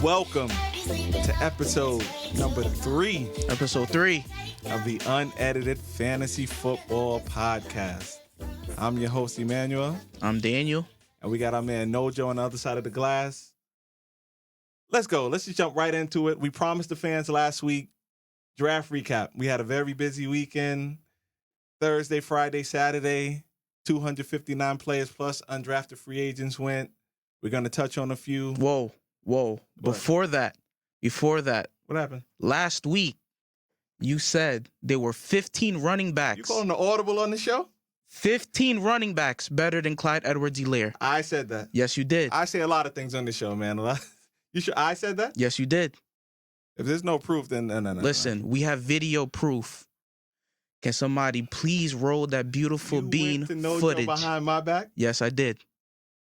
welcome to episode number 3. Episode 3 of the Unedited Fantasy Football Podcast. I'm your host, Emmanuel. I'm Daniel. And we got our man Nojo on the other side of the glass. Let's go. Let's just jump right into it. We promised the fans last week, draft recap. We had a very busy weekend. Thursday, Friday, Saturday, 259 players plus undrafted free agents went. We're going to touch on a few. Whoa. Before that, what happened? Last week, you said there were 15 running backs. You calling the audible on the show? 15 running backs better than Clyde Edwards-Helaire. I said that. Yes, you did. I say a lot of things on the show, man. You sure I said that? Yes, you did. If there's no proof, then no. Listen, we have video proof. Can somebody please roll that beautiful bean went to Nojo footage behind my back? Yes, I did.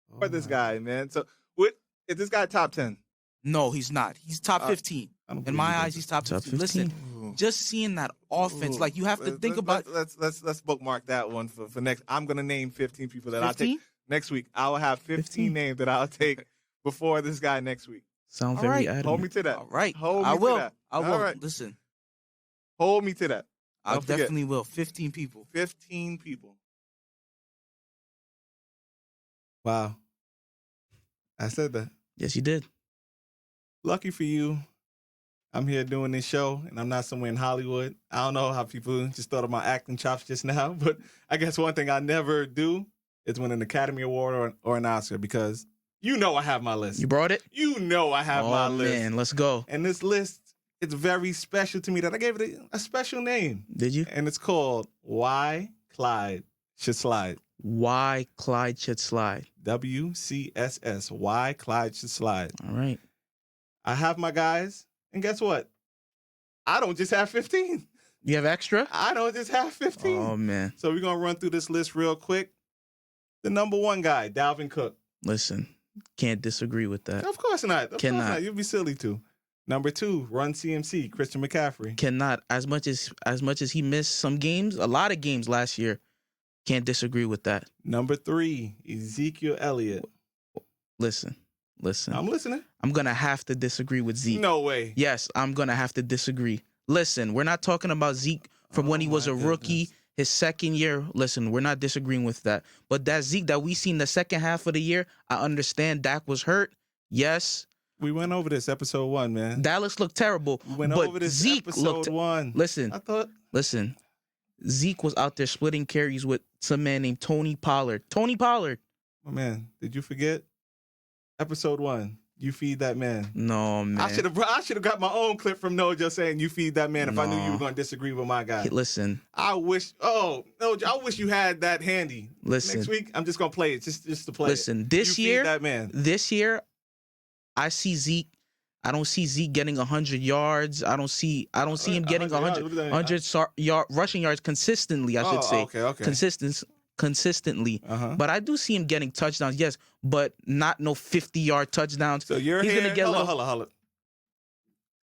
What this guy, man? So, what is this guy top 10? No, he's not. He's top 15. In my eyes, he's top 15. Listen, just seeing that offense, like you have to think about. Let's bookmark that one for next. I'm gonna name 15 people that 15? I'll take next week. I will have 15 names that I'll take before this guy next week. Sound All very right. adamant. Hold me to that. All right. Hold me I will. to that. I will. All right. Listen, Hold me to that. I Don't forget. definitely will. 15 people. 15 people. Wow. I said that. Yes, you did. Lucky for you, I'm here doing this show, and I'm not somewhere in Hollywood. I don't know how people just thought of my acting chops just now, but I guess one thing I never do is win an Academy Award or an Oscar, because you know I have my list. You brought it? You know I have my list. Oh, man, let's go. And this list, it's very special to me that I gave it a special name. Did you? And it's called Why Clyde Should Slide. Why Clyde should slide. WCSS. Why Clyde Should Slide. All right. I have my guys, and guess what? I don't just have 15. You have extra? I don't just have 15. Oh, man. So we're going to run through this list real quick. The number 1 guy, Dalvin Cook. Listen, can't disagree with that. Of course not. Of course Cannot. not. You'd be silly to. Number 2, Run CMC, Christian McCaffrey. Cannot. As much as he missed some games, a lot of games last year, can't disagree with that. Number 3, Ezekiel Elliott. Listen. I'm listening. I'm going to have to disagree with Zeke. No way. Yes, I'm going to have to disagree. Listen, we're not talking about Zeke from when he was a rookie, his second year. Listen, we're not disagreeing with that. But that Zeke that we seen the second half of the year, I understand Dak was hurt. Yes. We went over this episode 1, man. Dallas looked terrible. We went but over this Zeke episode 1. Listen. Zeke was out there splitting carries with some man named Tony Pollard. Oh, man, did you forget? Episode 1. You feed that man. No, man. I should have got my own clip from Nojo saying you feed that man if I knew you were going to disagree with my guy. Listen. I wish you had that handy. Listen. Next week, I'm just going to play it just to play it. This year, feed that man. This year, I see Zeke. I don't see Zeke getting 100 yards. I don't see him getting 100 rushing yards consistently, I should say. Okay. Consistently. But I do see him getting touchdowns, yes, but not no 50-yard touchdowns. So you're here. Hold on.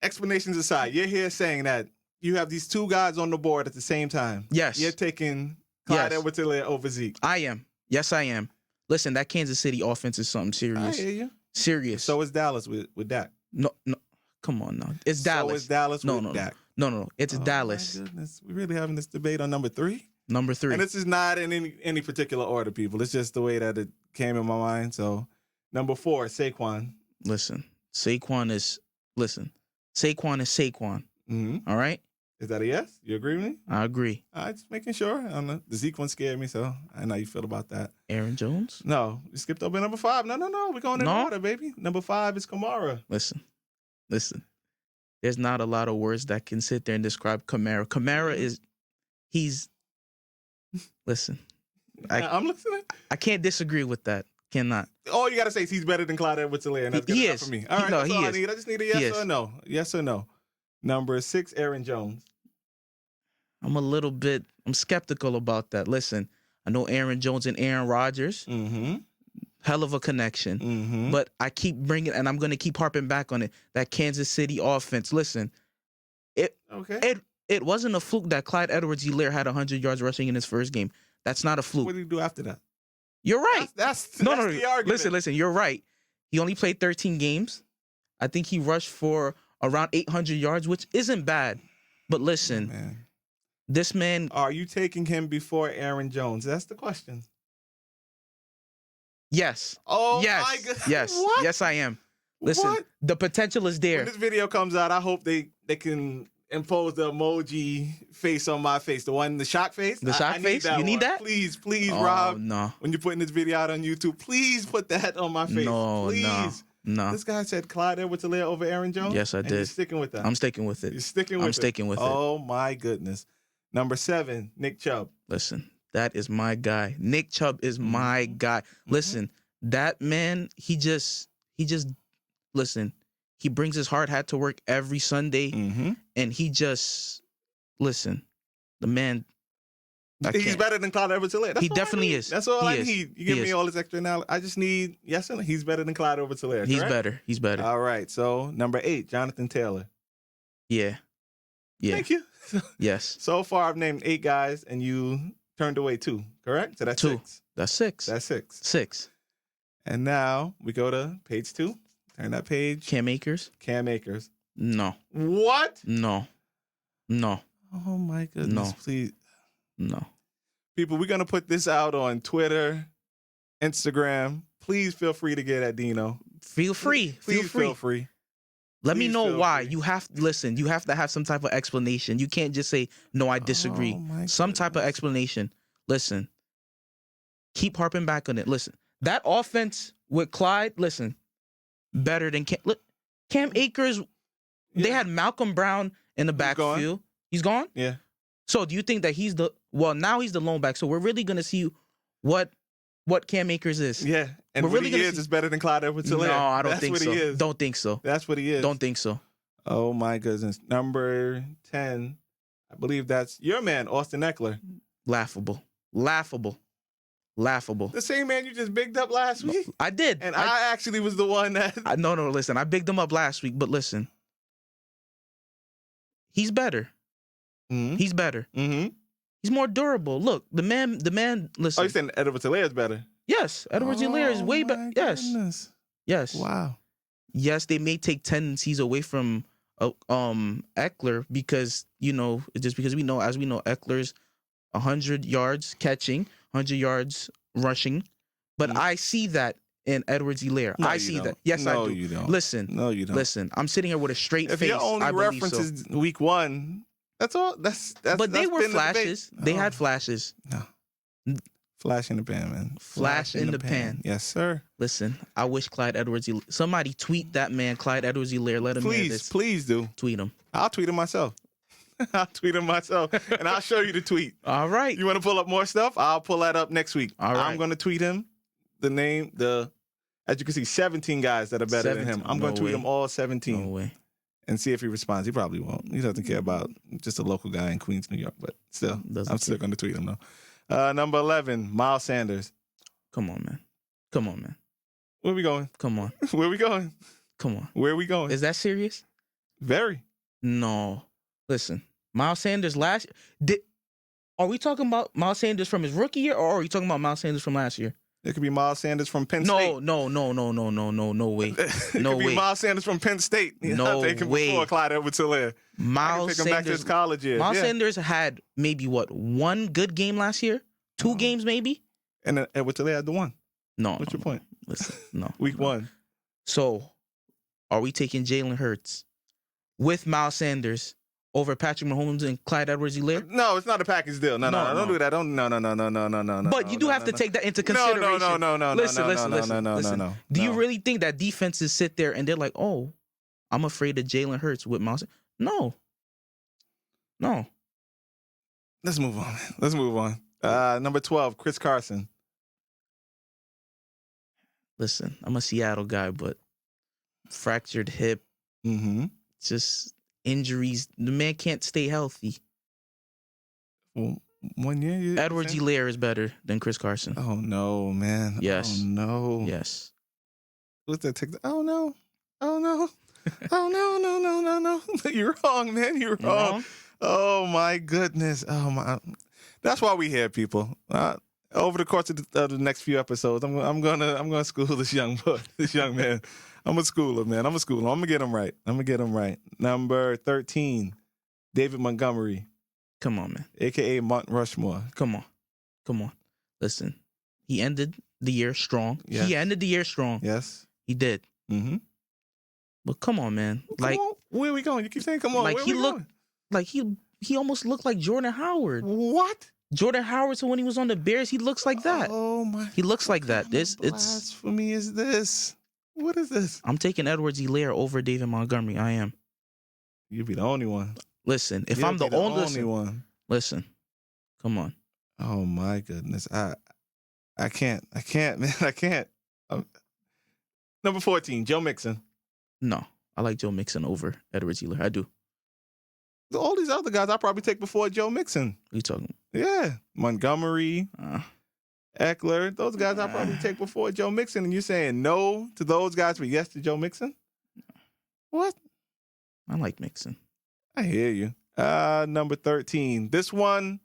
Explanations aside, you're here saying that you have these 2 guys on the board at the same time. Yes. You're taking Clyde Edwards-Helaire over Zeke. I am. Yes, I am. Listen, that Kansas City offense is something serious. I hear you. Serious. So is Dallas with Dak. No. Come on now. It's Dallas. So is Dallas with Dak. No. It's Dallas. My goodness. We're really having this debate on number 3? Number 3. And this is not in any particular order, people. It's just the way that it came in my mind. So, number 4, Saquon. Listen, Saquon is Saquon. Mm-hmm. All right? Is that a yes? You agree with me? I agree. All right, just making sure. I don't know. The Zeke one scared me, so I know how you feel about that. Aaron Jones? No, we skipped over number 5. No. We're going in order, baby. Number 5 is Kamara. Listen. There's not a lot of words that can sit there and describe Kamara. Listen. I'm listening. I can't disagree with that. Cannot. All you got to say is he's better than Clyde Edwards-Helaire, and that's good enough for me. All right, that's all I need. I just need a yes or no. Yes or no. Number 6, Aaron Jones. I'm skeptical about that. Listen, I know Aaron Jones and Aaron Rodgers. Mm-hmm. Hell of a connection. Mm-hmm. But I keep bringing, and I'm going to keep harping back on it, that Kansas City offense. Listen, it wasn't a fluke that Clyde Edwards-Helaire had 100 yards rushing in his first game. That's not a fluke. What did he do after that? You're right. That's the argument. Listen, you're right. He only played 13 games. I think he rushed for around 800 yards, which isn't bad. But listen, Man. this man. Are you taking him before Aaron Jones? That's the question. Yes. Oh, yes. my goodness. Yes. What? Yes, I am. Listen, What? the potential is there. When this video comes out, I hope they can impose the emoji face on my face. The shock face. The shock face? You need that? Please, Oh, Rob. no. When you're putting this video out on YouTube, please put that on my face. No, please. no. This guy said Clyde Edwards-Helaire over Aaron Jones? Yes, I and did. You're sticking with that. I'm sticking with it. You're sticking with it. I'm sticking with it. Oh, my goodness. Number 7, Nick Chubb. Listen, that is my guy. Nick Chubb is my guy. Listen, that man, he just, listen, he brings his hard hat to work every Sunday, and he just, listen, the man. He's better than Clyde Edwards-Helaire. He definitely is. That's all I He is. need. You give He me is. all this extra analysis. I just need, yes, and he's better than Clyde Edwards-Helaire. He's correct? better. He's better. All right. So, number 8, Jonathan Taylor. Yeah. Thank you. Yes. So far, I've named 8 guys, and you turned away 2, correct? So that's 2. 6. That's 6. That's 6. 6. And now we go to page 2. Turn that page. Cam Akers? Cam Akers. No. What? No. No. Oh, my goodness. No. Please. No. People, we're going to put this out on Twitter, Instagram. Please feel free to get at Dino. Feel free. Please feel free. Let me Please know feel why. free. You have listen. You have to have some type of explanation. You can't just say no. I disagree. Oh, my Some type of goodness. explanation. Listen. Keep harping back on it. Listen. That offense with Clyde. Listen. Better than Cam. Look, Cam Akers. They Yeah. had Malcolm Brown in the gone. backfield. He's gone. Yeah. So do you think that he's the now he's the lone back? So we're really gonna see what Cam Akers is. Yeah. And We're what really he gonna is see- is better than Clyde Edwards-Helaire. No, I don't That's think what so. He is. Don't think so. That's what he is. Don't think so. Oh, my goodness. Number 10, I believe that's your man, Austin Eckler. Laughable. Laughable. Laughable. The same man you just bigged up last week. I did. And I actually was the one that... No, listen. I bigged him up last week, but listen. He's better. Mm-hmm. He's better. Mm-hmm. He's more durable. Look, the man, listen. Oh, you're saying Edwards-Helaire is better? Yes, Edwards-Helaire is way better. my Yes. goodness. Yes. Wow. Yes, they may take tendencies away from Eckler because, just because we know Eckler's 100 yards catching, 100 yards rushing. But I see that in Edwards-Helaire. No, I you see don't. that. Yes, No, I do. you don't. Listen. No, you don't. Listen. I'm sitting here with a straight If face. your only I believe reference so. is week 1, that's all. That's But they that's were been the debate. flashes. They No. had flashes. No. Flash in the pan, man. Flash in the pan. Yes, sir. Listen, I wish Clyde Edwards-Helaire. Somebody tweet that man, Clyde Edwards-Helaire. Let him hear Please, this. please do. Tweet him. I'll tweet him myself. I'll tweet him myself, and I'll show you the tweet. All right. You want to pull up more stuff? I'll pull that up next week. All right. I'm going to tweet him as you can see, 17 guys that are better than him. 17. I'm going to No tweet way. him all 17 No way. and see if he responds. He probably won't. He doesn't care about just a local guy in Queens, New York, but still, Doesn't I'm still going to tweet him, though. Number 11, Miles Sanders. Come on, man. Come on, man. Where we going? Come on. Where we going? Come on. Where we going? Is that serious? Very. No. Listen, Miles Sanders are we talking about Miles Sanders from his rookie year, or are you talking about Miles Sanders from last year? It could be Miles Sanders from Penn State. No way. It No could be way. Miles Sanders from Penn State. No I'll take him way. before Clyde Edwards-Helaire. I can Miles take him back to his Sanders. college years. Miles Yeah. Sanders had maybe one good game last year? 2 games maybe? And then Edwards-Helaire had the one. No. What's your point? Listen, no. Week 1. So, are we taking Jalen Hurts with Miles Sanders over Patrick Mahomes and Clyde Edwards-Helaire? No, it's not a package deal. No, don't do that. No. But you do have to take that into consideration. No. Listen. Do you really think that defenses sit there and they're like, oh, I'm afraid of Jalen Hurts with Miles? No. Let's move on. Number 12, Chris Carson. Listen, I'm a Seattle guy, but fractured hip, Mm-hmm. just injuries. The man can't stay healthy. Well, 1 year. Edwards-Helaire is better than Chris Carson. Oh no, man. Yes. Oh no. Yes. What's that? Oh no. Oh no. No. You're wrong, man. You're wrong. Oh my goodness. Oh my. That's why we here, people. Over the course of the next few episodes, I'm gonna school this young man. I'm a schooler, man. I'm gonna get him right. Number 13, David Montgomery, Come on, man. a.k.a. Mount Rushmore. Come on. Listen, he ended the year strong. Yes. He ended the year strong. Yes. He did. Mm-hmm. But come on, man. Come on. Where are we going? You keep saying, come on. Like where he we looked, going? like he almost looked like Jordan Howard. What? Jordan Howard. So when he was on the Bears, he looks like that. Oh my! He looks like that. What kind It's of blasphemy is this? What is this? I'm taking Edwards-Helaire over David Montgomery. I am. You be the only one. Listen, if You'll I'm be the only one. Listen, come on. Oh my goodness! I can't, man. I can't. Number 14, Joe Mixon. No, I like Joe Mixon over Edwards-Helaire. I do. All these other guys I probably take before Joe Mixon. What are you talking? Yeah, Montgomery, Eckler. Those guys I probably take before Joe Mixon. And you're saying no to those guys, but yes to Joe Mixon? What? I like Mixon. I hear you. Number 13. This one,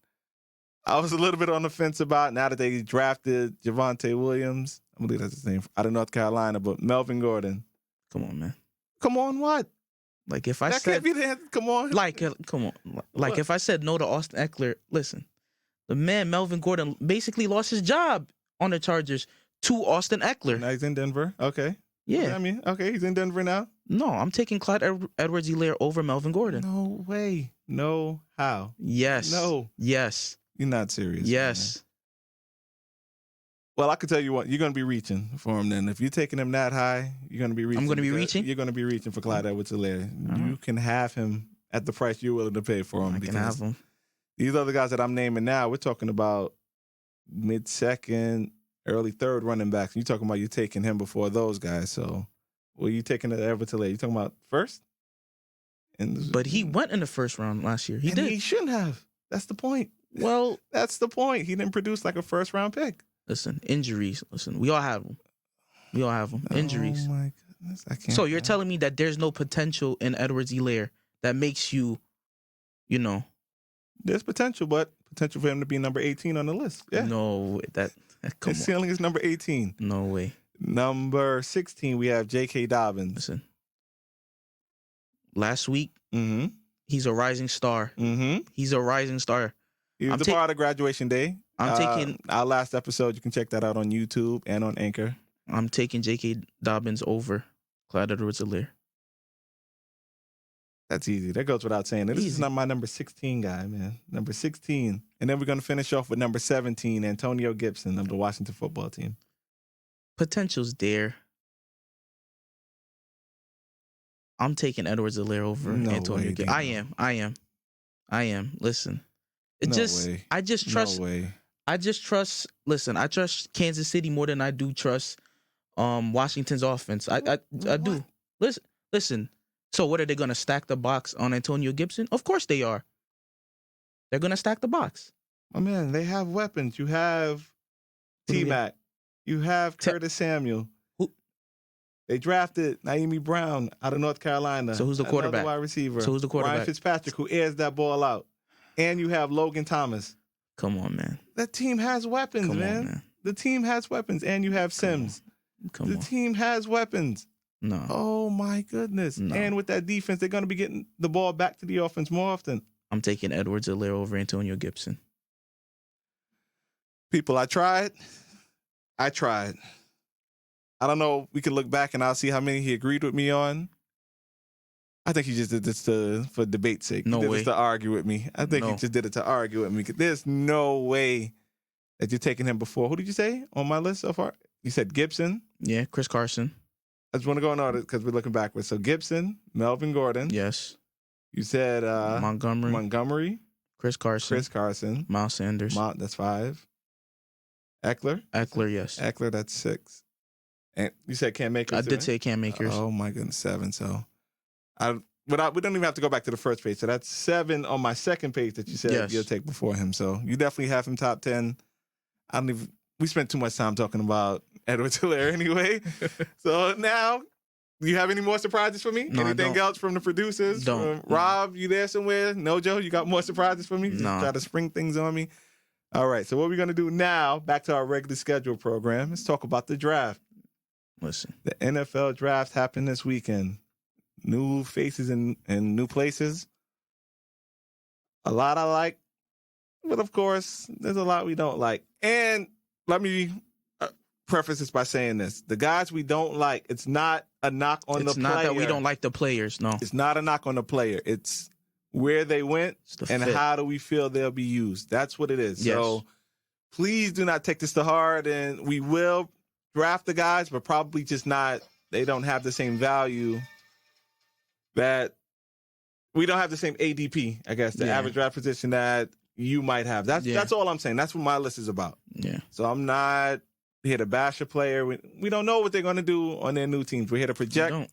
I was a little bit on the fence about now that they drafted Javonte Williams. I believe that's his name. Out of North Carolina, but Melvin Gordon. Come on, man. Come on, what? Like if I That said, can't be the answer. Come on. come on. Like What? if I said no to Austin Eckler, listen, the man Melvin Gordon basically lost his job on the Chargers to Austin Eckler. Now he's in Denver. Okay. Yeah. I mean, okay, he's in Denver now. No, I'm taking Clyde Edwards-Helaire over Melvin Gordon. No way. No how. Yes. No. Yes. You're not serious. Yes. Man. Well, I can tell you what, you're going to be reaching for him then. If you're taking him that high, you're going to be reaching. I'm going to be reaching? You're going to be reaching for Clyde Edwards-Helaire. Uh-huh. You can have him at the price you're willing to pay for him. I can have him. These other guys that I'm naming now, we're talking about mid-second, early third running backs. You're talking about you taking him before those guys. So, well, you taking the Edwards-Helaire? You talking about first? But he went in the first round last year. He did. He shouldn't have. That's the point. Well, that's the point. He didn't produce like a first-round pick. Listen, injuries. Listen, we all have them. Injuries. Oh my goodness, I can't. So you're telling me that there's no potential in Edwards-Helaire that makes you, There's potential, but potential for him to be number 18 on the list. Yeah. No, come His on. ceiling is number 18. No way. Number 16, we have J.K. Dobbins. Listen. Last week, Mm-hmm. he's a rising star. Mm-hmm. He's a rising star. He was a part of graduation day. I'm taking our last episode. You can check that out on YouTube and on Anchor. I'm taking J.K. Dobbins over Clyde Edwards-Helaire. That's easy. That goes without saying. This is not my number 16 guy, man. Number 16. And then we're going to finish off with number 17, Antonio Gibson of the Washington football team. Potential's there. I'm taking Edwards-Helaire over Antonio Gibson. I am. Listen. I just trust. No way. I trust Kansas City more than I do trust Washington's offense. I do. Listen. So what are they going to stack the box on Antonio Gibson? Of course they are. They're going to stack the box. Oh man, they have weapons. You have T-Mac. You have Curtis Samuel. Who? They drafted Naomi Brown out of North Carolina. So who's the quarterback? Wide receiver. So who's the quarterback? Ryan Fitzpatrick, who airs that ball out. And you have Logan Thomas. Come on, man. That team has weapons, man. The team has weapons. And you have Sims. The team has weapons. No. Oh, my goodness. No. And with that defense, they're going to be getting the ball back to the offense more often. I'm taking Edwards-Helaire over Antonio Gibson. People, I tried. I don't know. We can look back and I'll see how many he agreed with me on. I think he just did this for debate's sake. No he did way. This to argue with me. I think he just did it to argue with me. There's no way that you're taking him before. Who did you say on my list so far? You said Gibson. Yeah, Chris Carson. I just want to go in order because we're looking backwards. So Gibson, Melvin Gordon. Yes. You said Montgomery. Chris Carson. Miles Sanders. That's 5. Eckler, yes. Eckler, that's 6. And you said Cam Akers. I did say Cam Akers. Oh my goodness, 7. So, we don't even have to go back to the first page. So that's 7 on my second page that you said you'll take before him. So you definitely have him top 10. We spent too much time talking about Edwards-Helaire anyway. So now, do you have any more surprises for me? No, Anything else from the producers? Don't. From Rob, you there somewhere? No, Joe, you got more surprises for me? Just No. try to spring things on me. All right, so what we're going to do now, back to our regular schedule program, let's talk about the draft. Listen, The NFL draft happened this weekend. New faces and new places. A lot I like, but of course, there's a lot we don't like. And let me preface this by saying this. The guys we don't like, it's not a knock on the player. it's not that we don't like the players, no. It's not a knock on the player. It's where they went and fit. how do we feel they'll be used. That's what it is. Yes. So please do not take this to heart. And we will draft the guys, but probably just not, they don't have the same value that we don't have the same ADP, I guess, the average draft position that you might have. That's all I'm saying. That's what my list is about. Yeah. So I'm not here to bash a player. We don't know what they're going to do on their new teams. We're here to project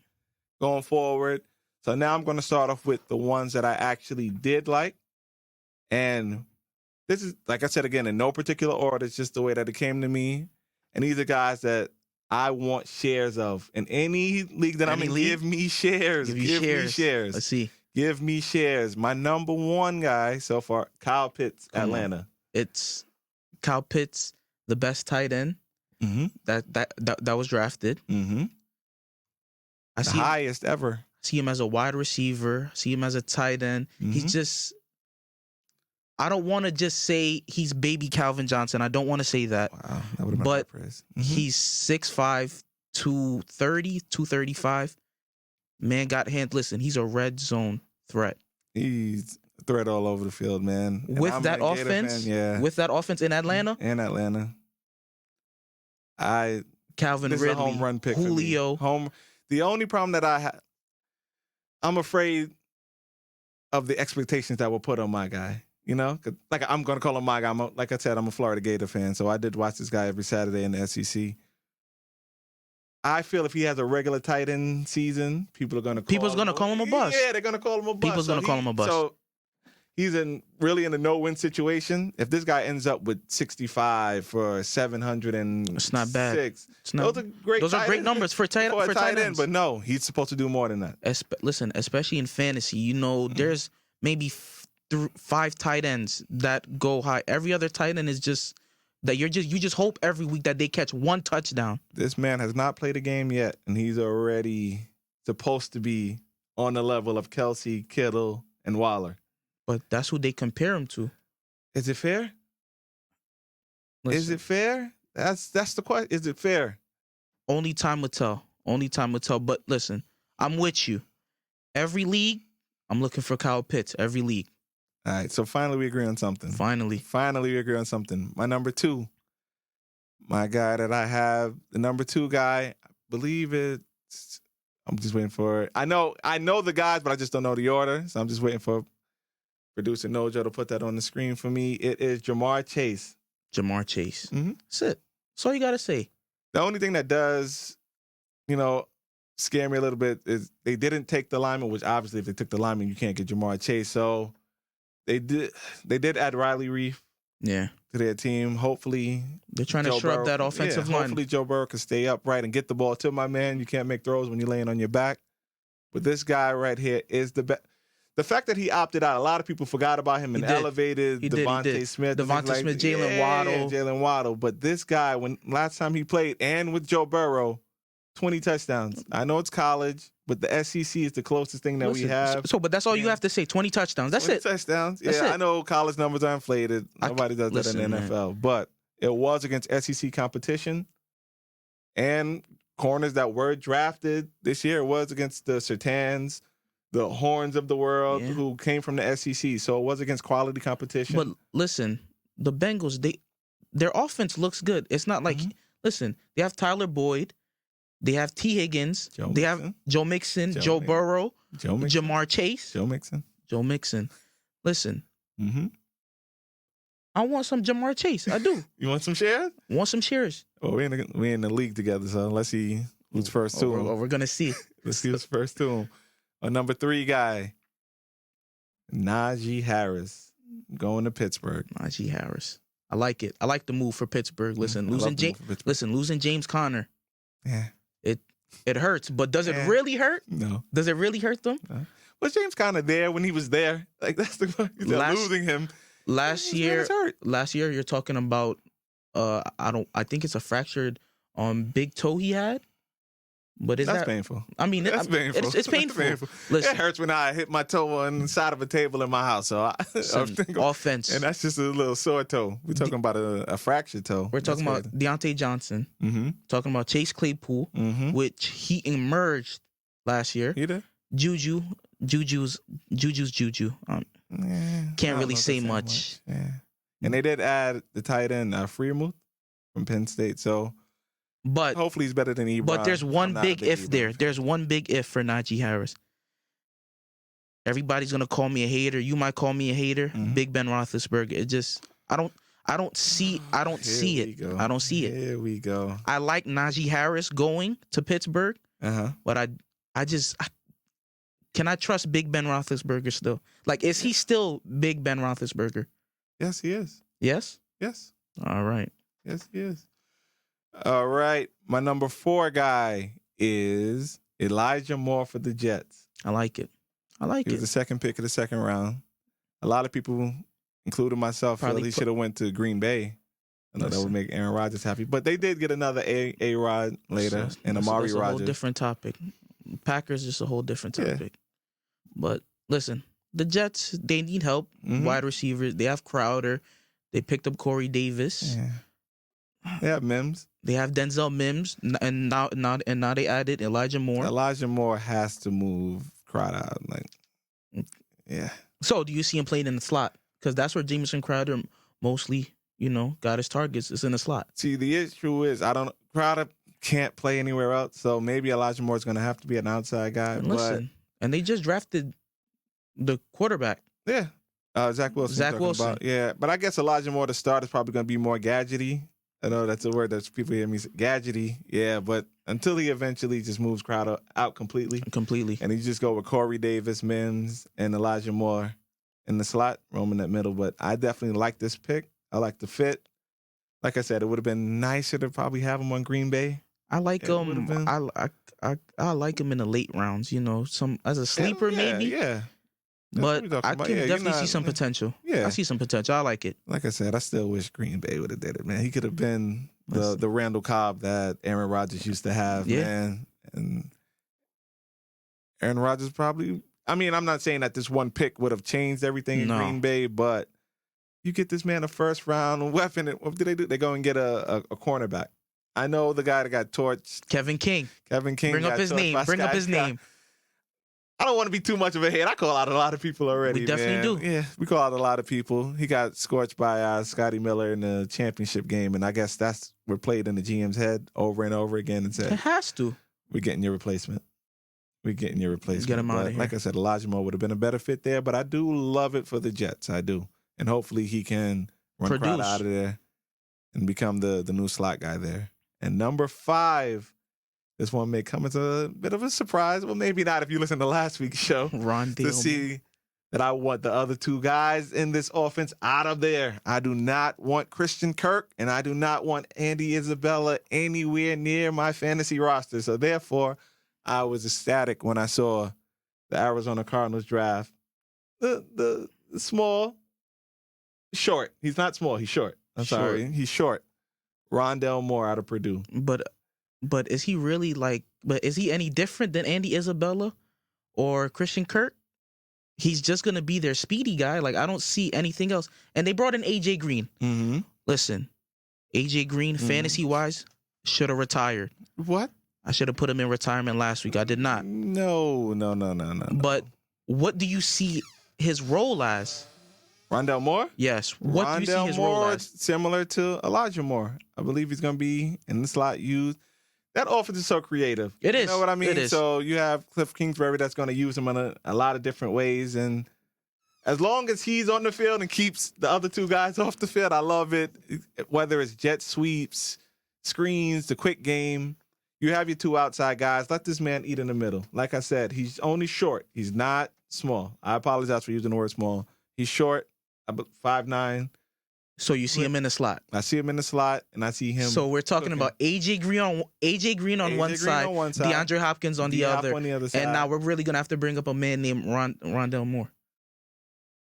going forward. So now I'm going to start off with the ones that I actually did like. And this is, like I said, again, in no particular order. It's just the way that it came to me. And these are guys that I want shares of. In any league that I'm in, give me shares. Give me shares. Let's see. Give me shares. My number one guy so far, Kyle Pitts, Atlanta. It's Kyle Pitts, the best tight end that was drafted. Mm-hmm. I see highest ever. See him as a wide receiver. See him as a tight end. He's just. I don't want to just say he's baby Calvin Johnson. I don't want to say that. Wow, that would have been but praise. He's 6'5", 230, 235. Man got hand. Listen, he's a red zone threat. He's a threat all over the field, man. And with that offense, with that offense in Atlanta, Calvin this Ridley, is a home run pick. Julio, home. The only problem that I have, I'm afraid of the expectations that were put on my guy. You know, like I'm gonna call him my guy. Like I said, I'm a Florida Gator fan, so I did watch this guy every Saturday in the SEC. I feel if he has a regular tight end season, people are going to call him a bust. Yeah, they're going to call him a bust. People's going to call him a bust. So he's really in a no-win situation. If this guy ends up with 65 for 706, it's not bad. Those are great numbers for tight end. But no, he's supposed to do more than that. Listen, especially in fantasy, you know, there's maybe 5 tight ends that go high. Every other tight end is just. That you just hope every week that they catch one touchdown. This man has not played a game yet, and he's already supposed to be on the level of Kelsey, Kittle, and Waller. But that's who they compare him to. Is it fair? Listen, is it fair? That's the question. Is it fair? Only time will tell. Only time will tell. But listen, I'm with you. Every league, I'm looking for Kyle Pitts. Every league. All right, so finally we agree on something. Finally we agree on something. My number 2, my guy that I have, the number 2 guy, I believe it's, I'm just waiting for it. I know the guys, but I just don't know the order, so I'm just waiting for producer Nojo to put that on the screen for me. It is Jamar Chase. Jamar Chase. Mm-hmm. That's it. That's all you got to say. The only thing that does, scare me a little bit is they didn't take the lineman, which obviously if they took the lineman, you can't get Jamar Chase, so... They did add Riley Reef to their team. Hopefully they're trying to shore up that offensive line. Hopefully Joe Burrow can stay upright and get the ball to my man. You can't make throws when you're laying on your back. But this guy right here is the best. The fact that he opted out, a lot of people forgot about him and elevated Devontae Smith. Jalen Waddle. But this guy, when last time he played and with Joe Burrow, 20 touchdowns. I know it's college, but the SEC is the closest thing that we have. But that's all you have to say. 20 touchdowns. That's 20 it. Touchdowns. Yeah, I know college numbers are inflated. Nobody does that in the NFL. But it was against SEC competition and corners that were drafted this year. It was against the Surtains, the Horns of the world who came from the SEC. So it was against quality competition. But listen, the Bengals, their offense looks good. It's not like, listen, they have Tyler Boyd. They have T. Higgins. They have Joe Mixon, Joe Burrow, Jamar Chase. Joe Mixon. Listen. Mm-hmm. I want some Jamar Chase. I do. You want some shares? Want some shares. Well, we're in the league together, so let's see who's first to him. We're going to see. Let's see who's first to him. Our number 3 guy, Najee Harris, going to Pittsburgh. Najee Harris. I like it. I like the move for Pittsburgh. Listen, losing James Conner. Yeah. It hurts, but does it really hurt? No. Does it really hurt them? No. Was James Conner there when he was there? Like that's the point. Losing him. Last year you're talking about I think it's a fractured big toe he had. But is That's that painful. I mean, That's painful. It's painful. That's painful. Listen, It hurts when I hit my toe on the side of a table in my house. So I think, offense. and that's just a little sore toe. We're talking about a fractured toe. We're talking about Deontay Johnson. Mm-hmm. Talking about Chase Claypool, which he emerged last year. You did? Juju's Juju. Can't really say much. Yeah. And they did add the tight end Freiermuth from Penn State. So but hopefully he's better than Ebron. But there's one big if there. There's one big if for Najee Harris. Everybody's gonna call me a hater. You might call me a hater. Big Ben Roethlisberger. It just I don't see it. I don't see it. Here we go. I like Najee Harris going to Pittsburgh. But can I trust Big Ben Roethlisberger still? Like, is he still Big Ben Roethlisberger? Yes, he is. Yes? Yes. All right. Yes, he is. All right. My number 4 guy is Elijah Moore for the Jets. I like it. He was the second pick of the second round. A lot of people, including myself, feel he should have went to Green Bay. I know that would make Aaron Rodgers happy. But they did get another A-Rod later and Amari Rodgers. That's a whole different topic. Packers is a whole different topic. Yeah. But listen, the Jets, they need help. Wide receivers. They have Crowder. They picked up Corey Davis. Yeah. They have Mims. They have Denzel Mims. And now they added Elijah Moore. Elijah Moore has to move Crowder out. Like, yeah. So do you see him playing in the slot? Because that's where Jamison Crowder mostly, got his targets. It's in the slot. See, the issue is Crowder can't play anywhere else. So maybe Elijah Moore is going to have to be an outside guy. And listen, and they just drafted the quarterback. Yeah. Zach Wilson. Yeah. But I guess Elijah Moore to start is probably going to be more gadgety. I know that's a word that people hear me say, gadgety. Yeah. But until he eventually just moves Crowder out completely. And he just go with Corey Davis, Mims, and Elijah Moore in the slot, roaming that middle. But I definitely like this pick. I like the fit. Like I said, it would have been nicer to probably have him on Green Bay. I like him. I like him in the late rounds. Some as a sleeper maybe. Yeah. But I can definitely see some potential. Yeah, I see some potential. I like it. Like I said, I still wish Green Bay would have did it, man. He could have been the Randall Cobb that Aaron Rodgers used to have, man. And Aaron Rodgers probably. I mean, I'm not saying that this one pick would have changed everything in Green Bay, but you get this man a first round weapon. And what do? They go and get a cornerback. I know the guy that got torched. Kevin King. Bring up his name. I don't want to be too much of a hate. I call out a lot of people already. We definitely do. Yeah, we call out a lot of people. He got scorched by Scotty Miller in the championship game, and I guess that's what played in the GM's head over and over again and said, it has to. We're getting your replacement. Get him out of here. Like I said, Elijah Moore would have been a better fit there, but I do love it for the Jets. I do. And hopefully he can run Crowder out of there and become the new slot guy there. And number 5, this one may come as a bit of a surprise. Well, maybe not if you listen to last week's show. To see that I want the other 2 guys in this offense out of there. I do not want Christian Kirk, and I do not want Andy Isabella anywhere near my fantasy roster. So therefore, I was ecstatic when I saw the Arizona Cardinals draft the small, short. He's not small. He's short. I'm sorry. He's short. Rondale Moore out of Purdue. But is he really but is he any different than Andy Isabella or Christian Kirk? He's just going to be their speedy guy. Like, I don't see anything else. And they brought in AJ Green. Listen, AJ Green, fantasy-wise, should have retired. What? I should have put him in retirement last week. I did not. No. But what do you see his role as? Rondale Moore? Yes. What do you see his role as? Similar to Elijah Moore. I believe he's going to be in the slot used. That offense is so creative. It is. You know what I mean? It is. So you have Cliff Kingsbury that's going to use him in a lot of different ways. And as long as he's on the field and keeps the other 2 guys off the field, I love it. Whether it's jet sweeps, screens, the quick game, you have your 2 outside guys. Let this man eat in the middle. Like I said, he's only short. He's not small. I apologize for using the word small. He's short, 5'9". So you see him in the slot. I see him in the slot, and I see him. So we're talking about AJ Green on one side, DeAndre Hopkins on the other side. And now we're really gonna have to bring up a man named Rondale Moore.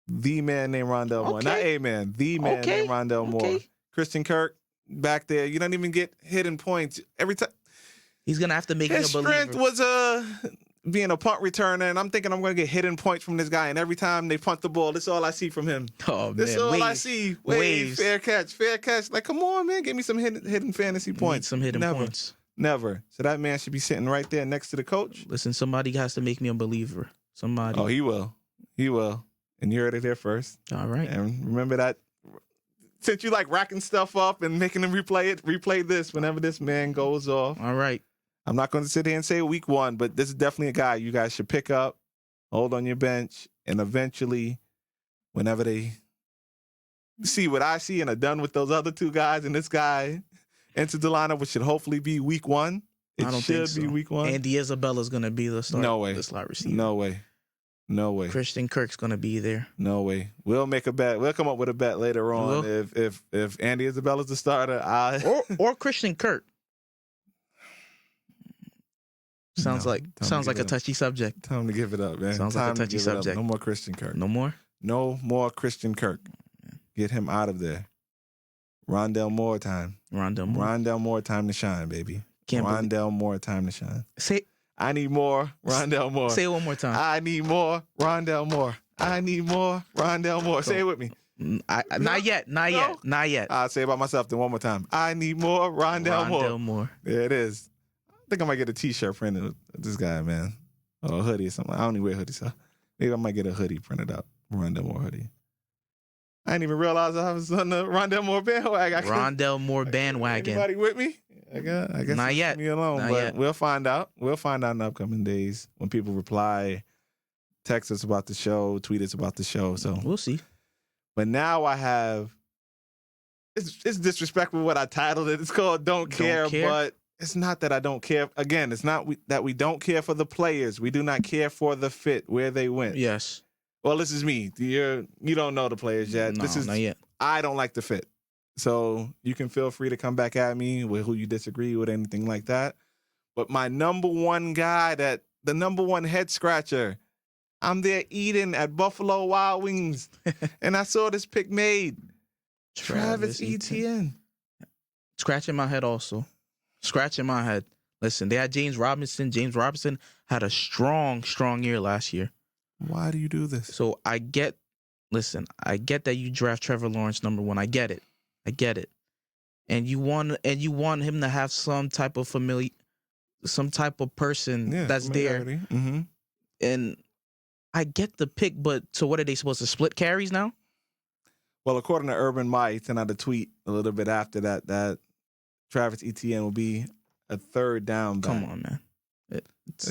The man named Rondale Moore, not a man. The man named Rondale Moore. Christian Kirk back there. You don't even get hidden points every time. He's gonna have to make His me a believer. strength was being a punt returner, and I'm thinking I'm going to get hidden points from this guy. And every time they punt the ball, that's all I see from him. Oh man, That's all I see. Waves. Fair catch. Like, come on, man, give me some hidden fantasy points. Some hidden points. Never. So that man should be sitting right there next to the coach. Listen, somebody has to make me a believer. Somebody. Oh, he will. He will. And you heard it there first. All right. And remember that. Since you like racking stuff up and making them replay this whenever this man goes off. All right. I'm not going to sit here and say week 1, but this is definitely a guy you guys should pick up, hold on your bench, and eventually, whenever they see what I see and are done with those other 2 guys and this guy enters the lineup, which should hopefully be week 1. I don't think so. Be week 1. Andy Isabella's going to be the start. No way. The slot receiver. No way. No way. Christian Kirk's going to be there. No way. We'll make a bet. We'll come up with a bet later on. If Andy Isabella's the starter, or Christian Kirk. Sounds like a touchy subject. Time to give it up, man. Sounds like a touchy subject. No more Christian Kirk. No more? No more Christian Kirk. Get him out of there. Rondell Moore time. Rondell Moore time to shine, baby. Rondell Moore time to shine. I need more Rondell Moore. Say it one more time. I need more Rondell Moore. I need more Rondell Moore. Say it with me. Not yet. I'll say it by myself then one more time. I need more Rondell Moore. There it is. I think I might get a T-shirt printed with this guy, man. Or a hoodie or something. I don't even wear hoodies, so maybe I might get a hoodie printed out. Rondell Moore hoodie. I didn't even realize I was on the Rondell Moore bandwagon. Rondell Moore bandwagon. Anybody with me? I guess not yet. Me alone, not but yet. We'll find out. We'll find out in the upcoming days when people reply, text us about the show, tweet us about the show. So we'll see. But now I have. It's disrespectful what I titled it. It's called "Don't Care," but it's not that I don't care. Again, it's not that we don't care for the players. We do not care for the fit, where they went. Yes. Well, this is me. You don't know the players yet. No, this is not yet. I don't like the fit. So you can feel free to come back at me with who you disagree with, anything like that. But my number one guy, the number one head scratcher, I'm there eating at Buffalo Wild Wings, and I saw this pick made. Travis Etienne. Scratching my head also. Scratching my head. Listen, they had James Robinson. James Robinson had a strong year last year. Why do you do this? So I get that you draft Trevor Lawrence number 1. I get it. And you want him to have some type of person that's there. Mm-hmm. And I get the pick, but so what are they supposed to split carries now? Well, according to Urban Meyer, he sent out a tweet a little bit after that Travis Etienne will be a third down back. Come on, man.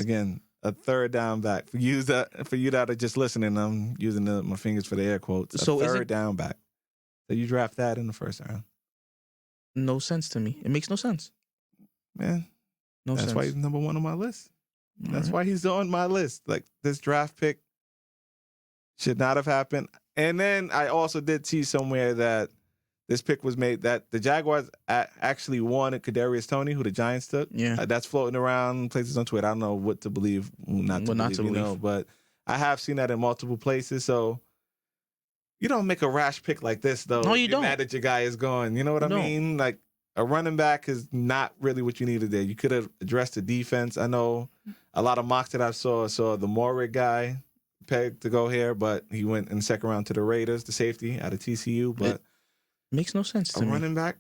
Again, a third down back. For you that are just listening, I'm using my fingers for the air quotes. A third down back. So you draft that in the first round. No sense to me. It makes no sense. Man, no sense. That's why he's number 1 on my list. That's right. why he's on my list. Like, this draft pick should not have happened. And then I also did see somewhere that this pick was made that the Jaguars actually wanted Kadarius Toney, who the Giants took. Yeah, that's floating around places on Twitter. I don't know what to believe, not to believe. But I have seen that in multiple places. So you don't make a rash pick like this, though. No, you You're don't. mad that your guy is gone. You know what I mean? Like, a running back is not really what you needed there. You could have addressed the defense. I know a lot of mocks that I saw the Moorick guy pegged to go here, but he went in the second round to the Raiders, the safety out of TCU. But it makes no sense to me. Running back,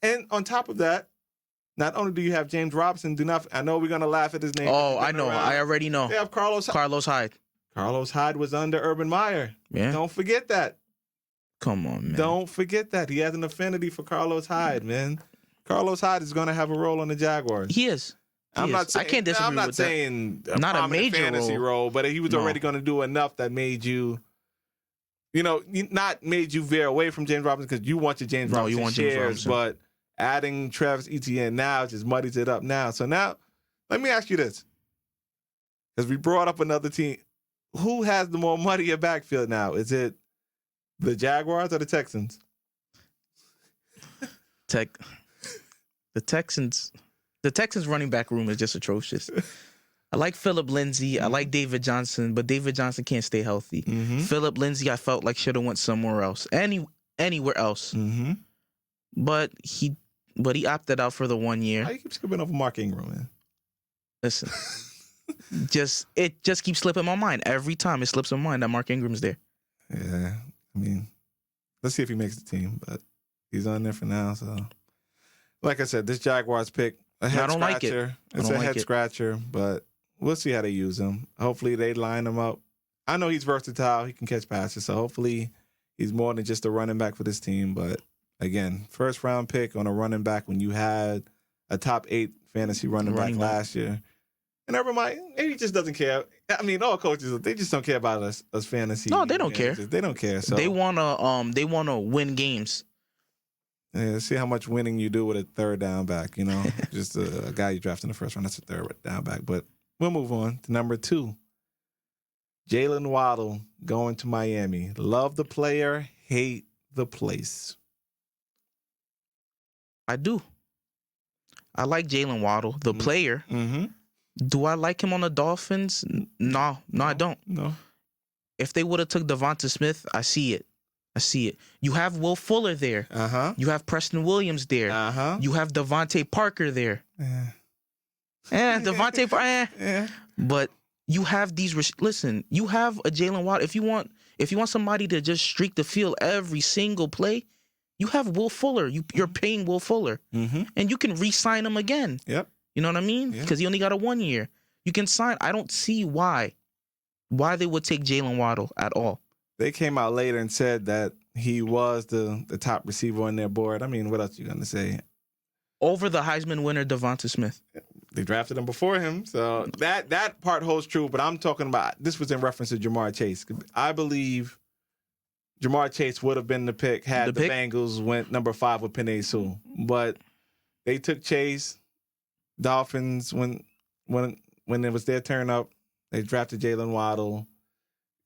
and on top of that, not only do you have James Robinson, I know we're gonna laugh at his name. Oh, I know. I already know. They have Carlos Hyde. Carlos Hyde was under Urban Meyer. Yeah. Don't forget that. Come on, man. Don't forget that. He has an affinity for Carlos Hyde, man. Carlos Hyde is going to have a role on the Jaguars. He is. I'm not saying, I can't disagree I'm not with saying that. Not a major fantasy role, but he was already going to do enough that made you, not made you veer away from James Robinson because you want your James Robinson shares, but adding Travis Etienne now just muddies it up now. So now, let me ask you this. Because we brought up another team. Who has the more muddier backfield now? Is it the Jaguars or the Texans? The Texans running back room is just atrocious. I like Phillip Lindsay. I like David Johnson, but David Johnson can't stay healthy. Mm-hmm. Phillip Lindsay, I felt like should have went somewhere else, anywhere else. Mm-hmm. But he opted out for the 1 year. Why you keep skipping over Mark Ingram, man? Listen, it just keeps slipping my mind every time. It slips my mind that Mark Ingram's there. Yeah, I mean, let's see if he makes the team, but he's on there for now. So, like I said, this Jaguars pick, a head I don't like it. scratcher. I It's don't a like head it. scratcher, but we'll see how they use him. Hopefully, they line him up. I know he's versatile. He can catch passes, so hopefully, he's more than just a running back for this team. But again, first round pick on a running back when you had a top 8 fantasy running back last year. And everybody, maybe he just doesn't care. I mean, all coaches, they just don't care about us fantasy. No, they don't care. They don't care. So They wanna win games. yeah, see how much winning you do with a third down back. You know, just a guy you draft in the first round. That's a third down back. But we'll move on to number 2. Jalen Waddle going to Miami. Love the player, hate the place. I do. I like Jalen Waddle, the player. Mm-hmm. Do I like him on the Dolphins? No, I don't. No. If they would have took Devonta Smith, I see it. You have Will Fuller there. Uh-huh. You have Preston Williams there. Uh-huh. You have Devontae Parker there. Devontae Parker. Yeah. But you have these. Listen, you have a Jalen Waddle. If you want somebody to just streak the field every single play, you have Will Fuller. You're paying Will Fuller, and you can re-sign him again. Yep. You know what I mean? Because he only got a 1 year. You can sign. I don't see why they would take Jalen Waddle at all. They came out later and said that he was the top receiver on their board. I mean, what else you going to say? Over the Heisman winner, Devonta Smith. They drafted him before him. So that part holds true. But I'm talking about, this was in reference to Jamar Chase. I believe Jamar Chase would have been the pick had the Bengals went number 5 with Penei Sewell. But they took Chase. Dolphins, when it was their turn up, they drafted Jalen Waddle.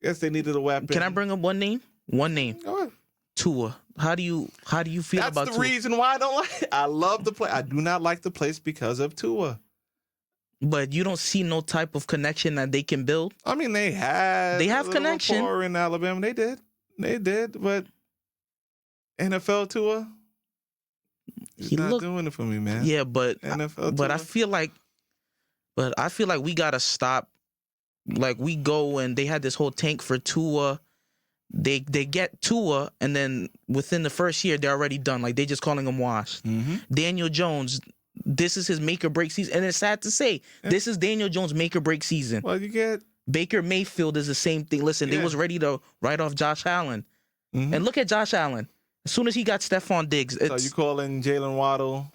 Guess they needed a weapon. Can I bring up one name? One name. Go ahead. Tua. How do you feel about Tua? That's the reason why I don't like it. I love the play. I do not like the place because of Tua. But you don't see no type of connection that they can build? I mean, they have connection. Rapport in Alabama. They did, but NFL Tua, he's not doing it for me, man. Yeah, but NFL but Tua. I feel like we gotta stop. Like we go and they had this whole tank for Tua. They get Tua, and then within the first year they're already done. Like they just calling him washed. Daniel Jones, this is his make or break season, and it's sad to say this is Daniel Jones' make or break season. Well, you get Baker Mayfield is the same thing. Listen, they was ready to write off Josh Allen, and look at Josh Allen. As soon as he got Stephon Diggs, so you calling Jalen Waddle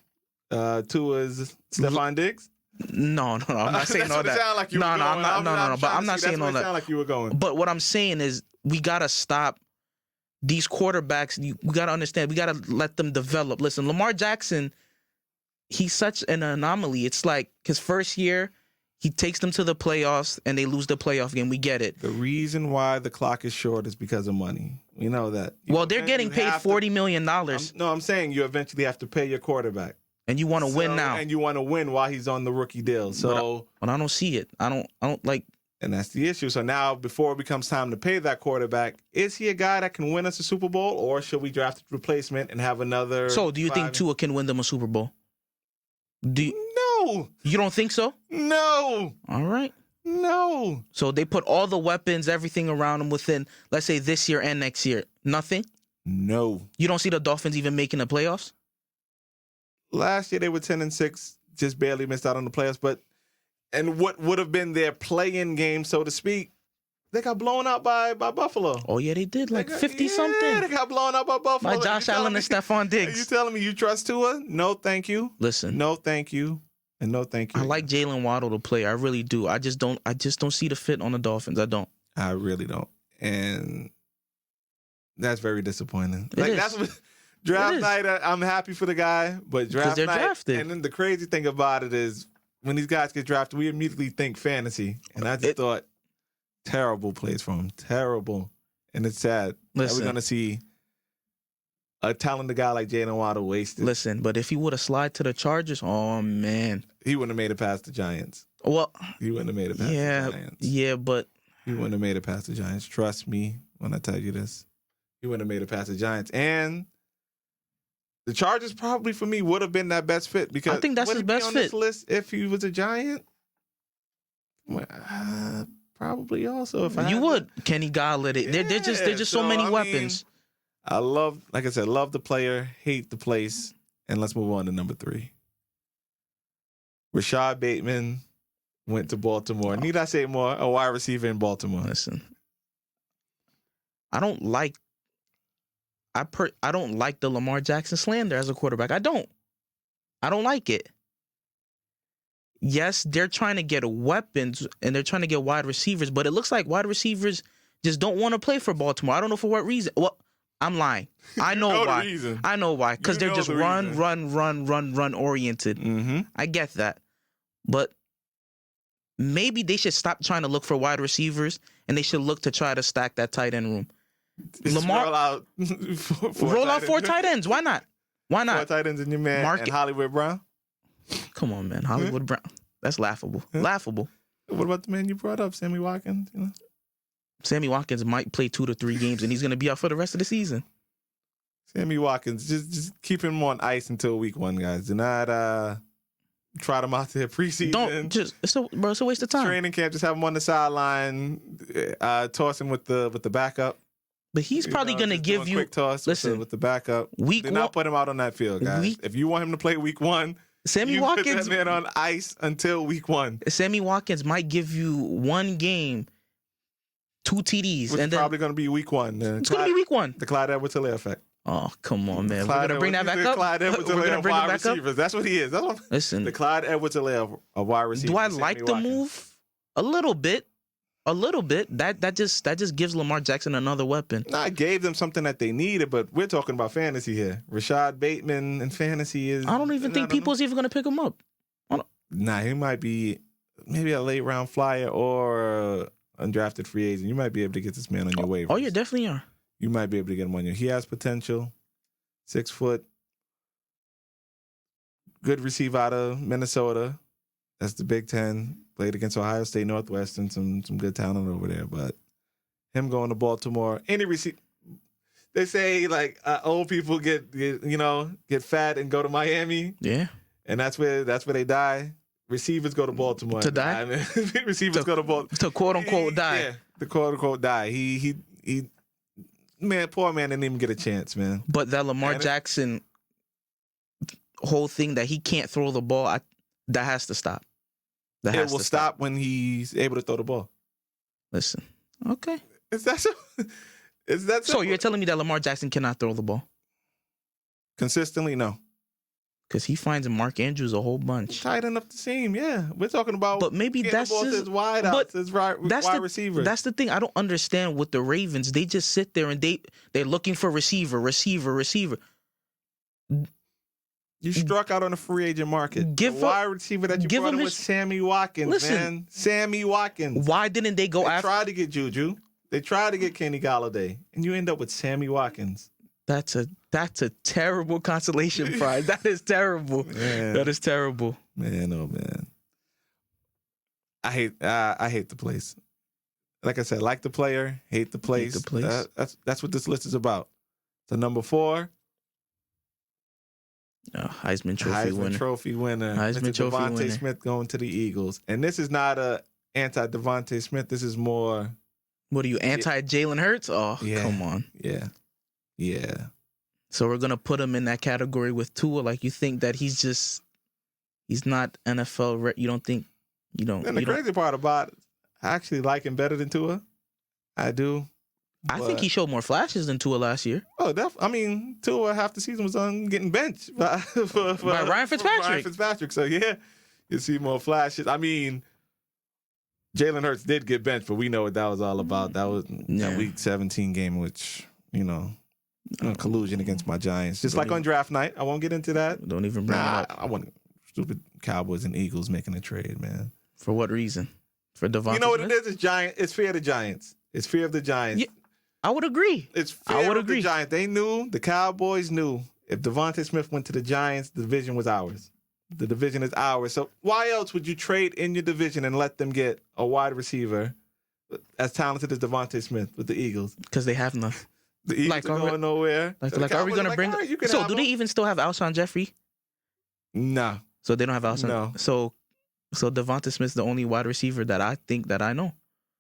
Tua's Stephon Diggs? No, I'm not saying all that. It sound like you were going. But I'm not saying all that. Sound like you were going. But what I'm saying is, we gotta stop these quarterbacks. We gotta understand. We gotta let them develop. Listen, Lamar Jackson, he's such an anomaly. It's like his first year, he takes them to the playoffs and they lose the playoff game. We get it. The reason why the clock is short is because of money. We know that. Well, they're getting paid $40 million. No, I'm saying you eventually have to pay your quarterback. And you want to win now. And you want to win while he's on the rookie deal. So, but I don't see it. I don't like. And that's the issue. So now, before it becomes time to pay that quarterback, is he a guy that can win us a Super Bowl, or should we draft a replacement and have another? So, do you think Tua can win them a Super Bowl? No. You don't think so? No. All right. No. So they put all the weapons, everything around him within, let's say, this year and next year. Nothing? No. You don't see the Dolphins even making the playoffs? Last year they were 10-6, just barely missed out on the playoffs. And what would have been their play-in game, so to speak, they got blown out by Buffalo. Oh yeah, they did, like 50-something. Yeah, they got blown out by Buffalo. By Josh Allen and Stephon Diggs. Are you telling me you trust Tua? No, thank you. Listen. No, thank you. And no, thank you. I like Jalen Waddle to play. I really do. I just don't see the fit on the Dolphins. I don't. I really don't. And that's very disappointing. That's what draft night, I'm happy for the guy, but draft night. Drafted. And then the crazy thing about it is when these guys get drafted, we immediately think fantasy. And I just thought terrible plays from him. Terrible. And it's sad that we're going to see a talented guy like Jalen Waddle wasted. Listen, but if he would have slid to the Chargers, oh, man. He wouldn't have made it past the Giants. Well, he wouldn't have made it past the Giants. Yeah, but he wouldn't have made it past the Giants. Trust me when I tell you this. He wouldn't have made it past the Giants. And the Chargers probably for me would have been that best fit because I think that's his best on fit. This list if he was a Giant. Probably also. If I You had would. Kenny Galladay. They're just so many weapons. I love, like I said, love the player, hate the place. And let's move on to number 3. Rashad Bateman went to Baltimore. Need I say more? A wide receiver in Baltimore. Listen, I don't like the Lamar Jackson slander as a quarterback. I don't like it. Yes, they're trying to get weapons and they're trying to get wide receivers, but it looks like wide receivers just don't want to play for Baltimore. I don't know for what reason. Well, I'm lying. I know why. I know why. Because they're just run oriented. Mm-hmm. I get that. But maybe they should stop trying to look for wide receivers and they should look to try to stack that tight end room. Lamar, roll out 4 tight ends. Why not? 4 tight ends in your man and Hollywood Brown. Come on, man. Hollywood Brown. That's laughable. Laughable. What about the man you brought up, Sammy Watkins? You know? Sammy Watkins might play 2 to 3 games and he's going to be out for the rest of the season. Sammy Watkins, just keep him on ice until week 1, guys. Do not trot him out there preseason. Don't just it's a waste of time. Training camp, just have him on the sideline, toss him with the backup. But he's probably going to give you a quick toss with the backup. Do not put him out on that field, guys. If you want him to play week 1, Sammy Watkins put that man on ice until week 1. Sammy Watkins might give you 1 game, 2 TDs, Which and then probably going to be week 1. It's going to be week 1. The Clyde Edwards-Helaire effect. Oh, come on, man. We're going to bring that back up? Clyde Edwards-Helaire of wide receivers. That's what he is. Listen. The Clyde Edwards-Helaire of wide receivers. Do I like the move? A little bit. That just gives Lamar Jackson another weapon. I gave them something that they needed, but we're talking about fantasy here. Rashad Bateman in fantasy is... I don't even think people's even going to pick him up. Nah, he might be maybe a late round flyer or undrafted free agent. You might be able to get this man on your waivers. Oh, you definitely are. You might be able to get him on your... He has potential. 6 foot. Good receiver out of Minnesota. That's the Big Ten. Played against Ohio State, Northwestern, some good talent over there. But him going to Baltimore, any receiver, they say like old people get fat and go to Miami. Yeah, and that's where they die. Receivers go to Baltimore to die. I mean, receivers go to Baltimore to quote unquote die. Yeah, the quote unquote die. He man, poor man didn't even get a chance, man. But that Lamar Jackson whole thing that he can't throw the ball, that has to stop. It will stop when he's able to throw the ball. Listen, okay. Is that so? You're telling me that Lamar Jackson cannot throw the ball consistently? No, because he finds Mark Andrews a whole bunch. Tight end up the seam, yeah. We're talking about, but maybe that's his wide outs, his wide receiver. That's the thing. I don't understand with the Ravens. They just sit there and they're looking for receiver. You struck out on the free agent market. The wide receiver that you brought in was Sammy Watkins, man. Sammy Watkins. Why didn't they go after? They tried to get Juju. They tried to get Kenny Galladay. And you end up with Sammy Watkins. That's a terrible consolation prize. That is terrible. Man. That is terrible. Man, oh man. I hate the place. Like I said, like the player, hate the place. Hate the place. That's what this list is about. So number 4. Heisman Trophy winner. Devontae Smith going to the Eagles. And this is not a anti-Devontae Smith. This is more... What are you, anti-Jalen Hurts? Oh, yeah, come on. Yeah. So we're going to put him in that category with Tua? Like, you think that he's not NFL... You don't think... And the crazy part about it, I actually like him better than Tua. I do. I think he showed more flashes than Tua last year. Oh, I mean, Tua half the season was on getting benched by Ryan Fitzpatrick. So yeah, you see more flashes. I mean, Jalen Hurts did get benched, but we know what that was all about. That was that Week 17 game, which collusion against my Giants, just like on draft night. I won't get into that. Don't even bring it up. I want stupid Cowboys and Eagles making a trade, man. For what reason? For Devontae You know what Smith? it is? It's fear of the Giants. It's fear of the Giants. Yeah. I would agree. It's fear of the Giants. They knew, the Cowboys knew, if Devontae Smith went to the Giants, the division was ours. The division is ours. So why else would you trade in your division and let them get a wide receiver as talented as Devontae Smith with the Eagles? Because they have none. The Eagles are going nowhere. Are we going to bring... So do they even still have Alshon Jeffrey? No. So they don't have Alshon? No. So So Devonta Smith's the only wide receiver that I think that I know.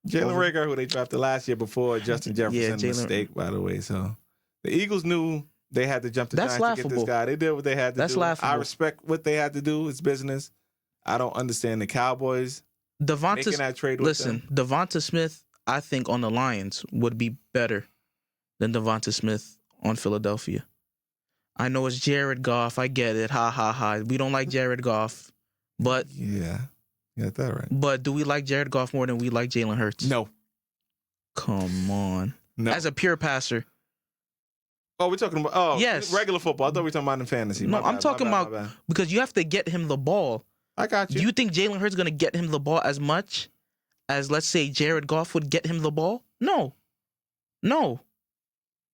Jalen Reagor, who they drafted last year before Justin Jefferson mistake, by the way. So the Eagles knew they had to jump the Giants to get this guy. They did what they had to do. That's laughable. I respect what they had to do. It's business. I don't understand the Cowboys making that trade with them. Devonta Smith, I think on the Lions would be better than Devonta Smith on Philadelphia. I know it's Jared Goff. I get it. Ha, ha, ha. We don't like Jared Goff. But yeah, you got that right. But do we like Jared Goff more than we like Jalen Hurts? No. Come on. No. As a pure passer. Oh, we're talking about yes. Regular football. I thought we were talking about in fantasy. No, I'm talking about because you have to get him the ball. I got you. Do you think Jalen Hurts is going to get him the ball as much as, let's say, Jared Goff would get him the ball? No.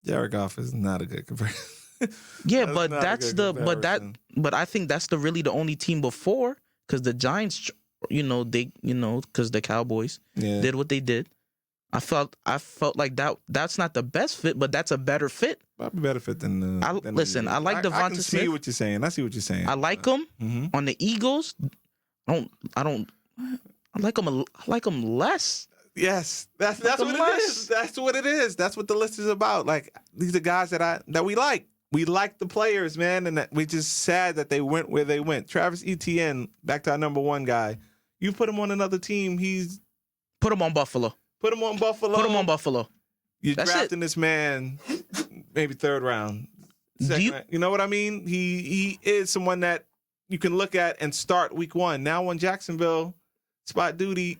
Jared Goff is not a good comparison. Yeah, but I think that's really the only team before, because the Giants, because the Cowboys did what they did. I felt like that's not the best fit, but that's a better fit. Probably better fit than I like Devonta Smith. I can see what you're saying. I see what you're saying. I like him on the Eagles. I like him less. Yes, that's what it is. That's what it is. That's what the list is about. Like, these are guys that we like. We like the players, man, and we just sad that they went where they went. Travis Etienne, back to our number one guy. You put him on another team, put him on Buffalo. Put him on Buffalo. You're drafting this man, maybe third round. Round. You know what I mean? He is someone that you can look at and start week one. Now on Jacksonville, spot duty.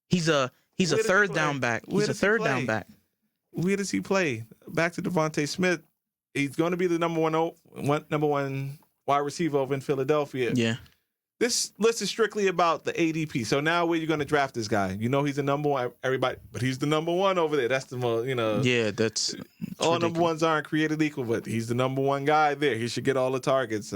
He's a third down back. He's a third down back. Where does he play? Back to Devontae Smith. He's going to be the number one wide receiver over in Philadelphia. Yeah. This list is strictly about the ADP. So now where you going to draft this guy? You know he's the number one. Everybody, but he's the number one over there. That's the most, Yeah, that's all ridiculous. Number ones aren't created equal, but he's the number one guy there. He should get all the targets.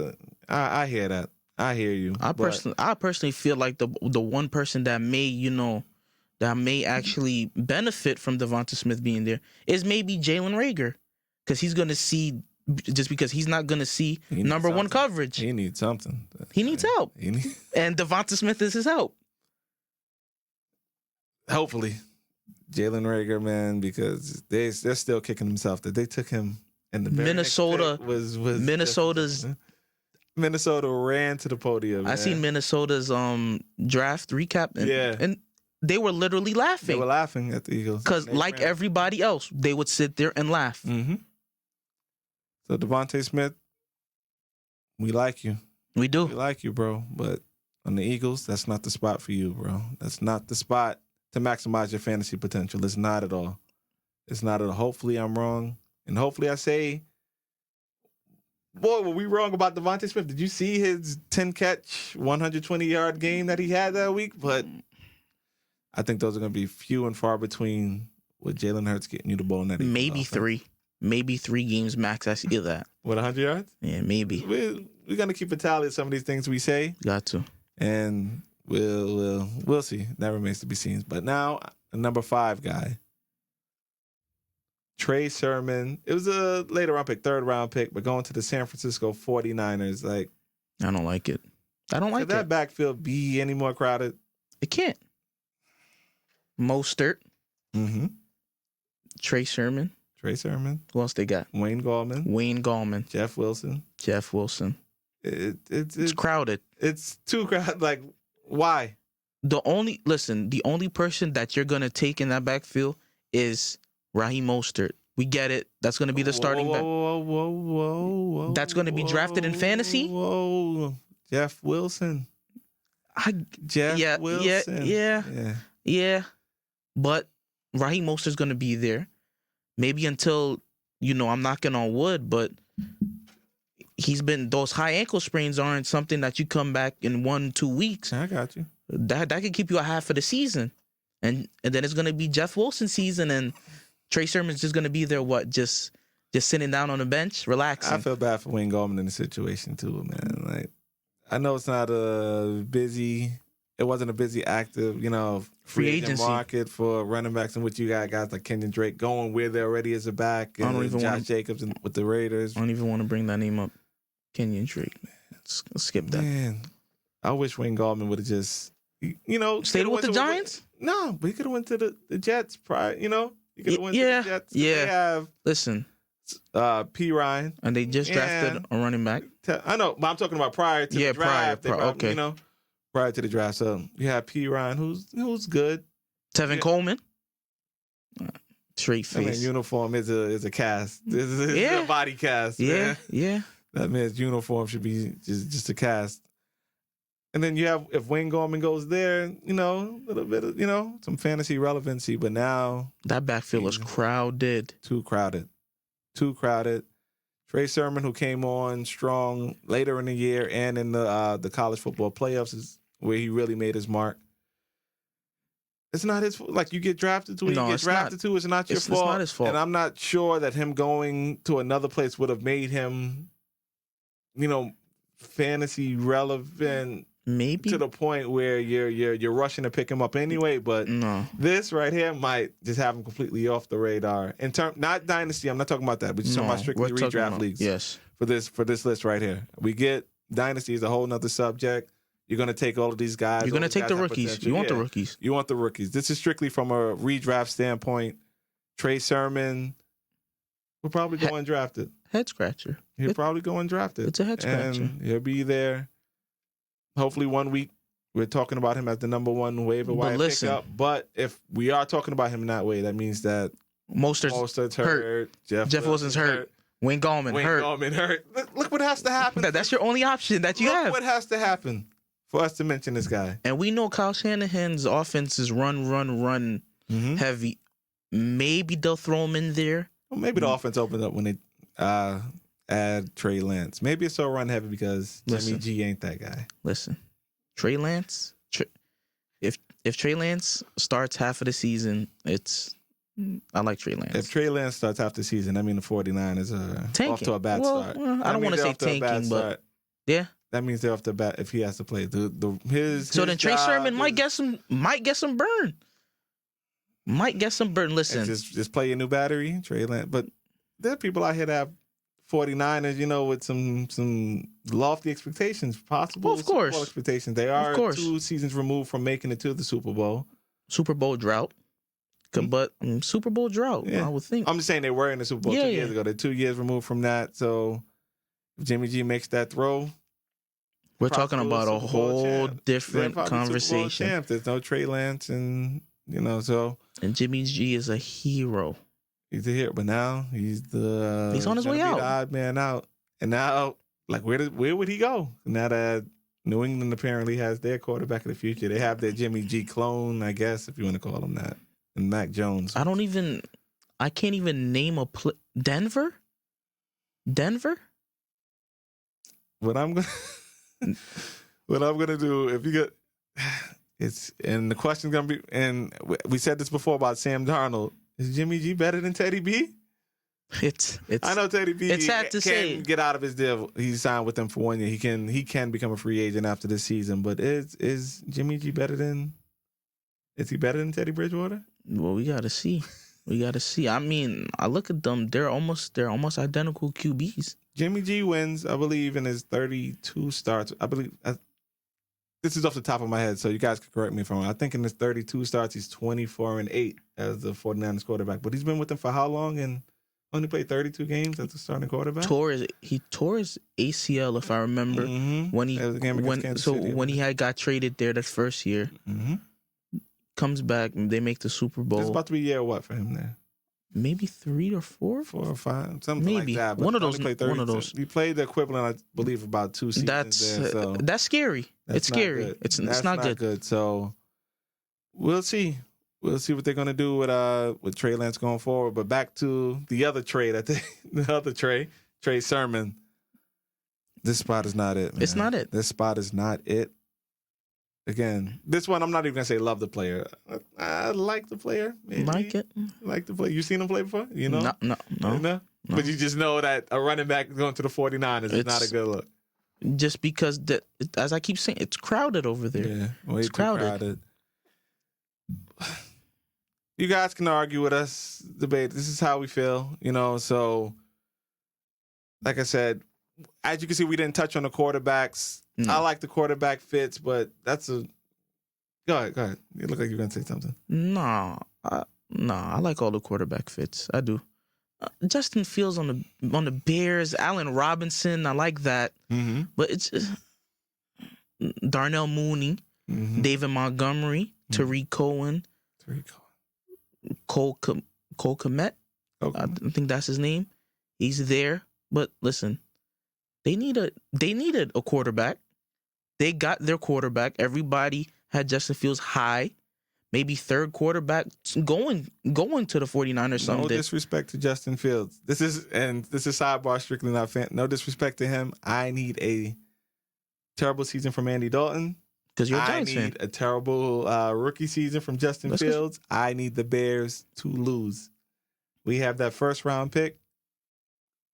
I hear that. I hear you. I personally feel like the one person that may actually benefit from Devonta Smith being there is maybe Jalen Reagor, because he's going to see. Just because he's not going to see number one coverage. He needs something. He needs help. And Devonta Smith is his help. Hopefully. Jalen Reagor, man, because they're still kicking themselves that they took him in the Minnesota Minnesota ran to the podium. I seen Minnesota's draft recap and they were literally laughing. They were laughing at the Eagles. Because like everybody else, they would sit there and laugh. Mm-hmm. So Devontae Smith, we like you. We do. We like you, bro. But on the Eagles, that's not the spot for you, bro. That's not the spot to maximize your fantasy potential. It's not at all. It's not at all. Hopefully I'm wrong. And hopefully I say, boy, were we wrong about Devontae Smith? Did you see his 10-catch, 120-yard game that he had that week? But I think those are going to be few and far between with Jalen Hurts getting you the ball in that. Maybe 3 games max. I see that. What, 100 yards? Yeah, maybe. We're going to keep a tally of some of these things we say. Got to. And we'll see. That remains to be seen. But now, a number 5 guy. Trey Sermon. It was a later round pick, third round pick, but going to the San Francisco 49ers. Like, I don't like it. Could that backfield be any more crowded? It can't. Mostert. Mm-hmm. Trey Sermon. Who else they got? Wayne Gallman. Jeff Wilson. It's crowded. It's too crowded. Like, why? The only person that you're going to take in that backfield is Raheem Mostert. We get it. That's going to be the starting back. Whoa. That's going to be drafted in fantasy? Whoa. Jeff Wilson. Wilson. Yeah. But Raheem Mostert's going to be there. Maybe until, I'm knocking on wood, but those high ankle sprains aren't something that you come back in 1-2 weeks. I got you. That could keep you a half of the season. And then it's going to be Jeff Wilson season, and Trey Sermon's just going to be there, just sitting down on the bench, relaxing. I feel bad for Wayne Gallman in the situation too, man. Like, I know it's not it wasn't a busy, active, free agency market for running backs, in which you got guys like Kenyon Drake going where there already is a back, and Josh Jacobs with the Raiders. I don't even want to bring that name up. Kenyon Drake, man. Let's skip that. Man, I wish Wayne Gallman would have just, Stayed with the Giants? No, but he could have went to the Jets prior. He could have went to the Jets. Yeah. They have Listen, P. Ryan, and they just drafted a running back. I know, but I'm talking about prior to the draft. Okay. Prior to the draft. So you have P. Ryan, who's good. Tevin Coleman. Straight face. Uniform is a cast. It's a body cast. Yeah, man. yeah. That man's uniform should be just a cast. And then you have, if Wayne Gallman goes there, a little bit of, some fantasy relevancy. But now that backfield is crowded. Too crowded. Trey Sermon, who came on strong later in the year and in the college football playoffs, is where he really made his mark. It's not his fault. Like, you get drafted to where you get drafted to. It's not your fault. It's not his fault. And I'm not sure that him going to another place would have made him, fantasy relevant. Maybe to the point where you're rushing to pick him up anyway. But this right here might just have him completely off the radar. Not dynasty. I'm not talking about that. We're just talking about strictly redraft leagues. Yes. For this list right here, we get dynasty is a whole nother subject. You're gonna take all of these guys. You're gonna take the rookies. You want the rookies. You want the rookies. This is strictly from a redraft standpoint. Trey Sermon will probably go undrafted. Head scratcher. He'll probably go undrafted. It's a head scratcher. And he'll be there. Hopefully 1 week we're talking about him as the number one waiver wire pickup. But if we are talking about him in that way, that means that Mostert's hurt. Jeff Wilson's hurt. Wayne Gallman hurt. Look what has to happen. That's your only option that you have. Look what has to happen for us to mention this guy. And we know Kyle Shanahan's offense is run heavy. Maybe they'll throw him in there. Well, maybe the offense opens up when they add Trey Lance. Maybe it's so run heavy because Jimmy G ain't that guy. Listen, Trey Lance. If Trey Lance starts half of the season, I like Trey Lance. If Trey Lance starts half the season, I mean the 49ers are off to a bad start. I don't want to say tanking, but yeah. That means they're off the bat if he has to play. Then Trey Sermon might get some burn. Listen, just play your new battery, Trey Lance. But there are people out here that have 49ers, with some lofty expectations, possible Super Bowl expectations. They are 2 seasons removed from making it to the Super Bowl. Super Bowl drought. But Super Bowl drought, I would think. I'm just saying they were in the Super Bowl 2 years ago. They're 2 years removed from that. So if Jimmy G makes that throw, we're talking about a whole different conversation. There's no Trey Lance, and so. And Jimmy G is a hero. He's a hero, but now he's on his way out. The odd man out, and now where would he go? Now that New England apparently has their quarterback of the future, they have their Jimmy G clone, I guess, if you want to call him that, and Mac Jones. I can't even name a Denver. What I'm gonna do if you get and the question's gonna be, and we said this before about Sam Darnold. Is Jimmy G better than Teddy B? It's. I know Teddy B. It's sad to say. Get out of his deal. He signed with them for 1 year. He can become a free agent after this season. But is Jimmy G better than? Is he better than Teddy Bridgewater? Well, we gotta see. I mean, I look at them. They're almost identical QBs. Jimmy G wins, I believe, in his 32 starts. I believe. This is off the top of my head, so you guys can correct me if I'm wrong. I think in his 32 starts, he's 24-8 as the 49ers quarterback. But he's been with them for how long and only played 32 games as the starting quarterback? He tore his ACL, if I remember, when he had got traded there that first year. Comes back, they make the Super Bowl. It's about to be year what for him there? Maybe 3 or 4? 4 or 5, something like that. But One of those. He played the equivalent, I believe, about 2 seasons. That's scary. It's scary. Good. It's not good. So we'll see. We'll see what they're gonna do with Trey Lance going forward. But back to the other Trey, Trey Sermon. This spot is not it, man. It's not it. This spot is not it. Again, this one I'm not even gonna say love the player. I like the player. Maybe. Like it. Like the player. You seen him play before? No. But you just know that a running back going to the 49ers is not a good look. Just because, as I keep saying, it's crowded over there. Yeah, it's crowded. You guys can argue with us, debate. This is how we feel, So, like I said, as you can see, we didn't touch on the quarterbacks. No. I like the quarterback fits, but that's a. Go ahead. You look like you're gonna say something. No, I like all the quarterback fits. I do. Justin Fields on the Bears, Allen Robinson, I like that. Mm-hmm. But it's Darnell Mooney, David Montgomery, Tariq Cohen, Cole Kmet. I think that's his name. He's there. But listen, they needed a quarterback. They got their quarterback. Everybody had Justin Fields high, maybe third quarterback going to the 49ers someday. No disrespect to Justin Fields. This is sidebar, strictly not fan. No disrespect to him. I need a terrible season from Andy Dalton. Because you're a Giants fan. I need a terrible rookie season from Justin Fields. I need the Bears to lose. We have that first round pick.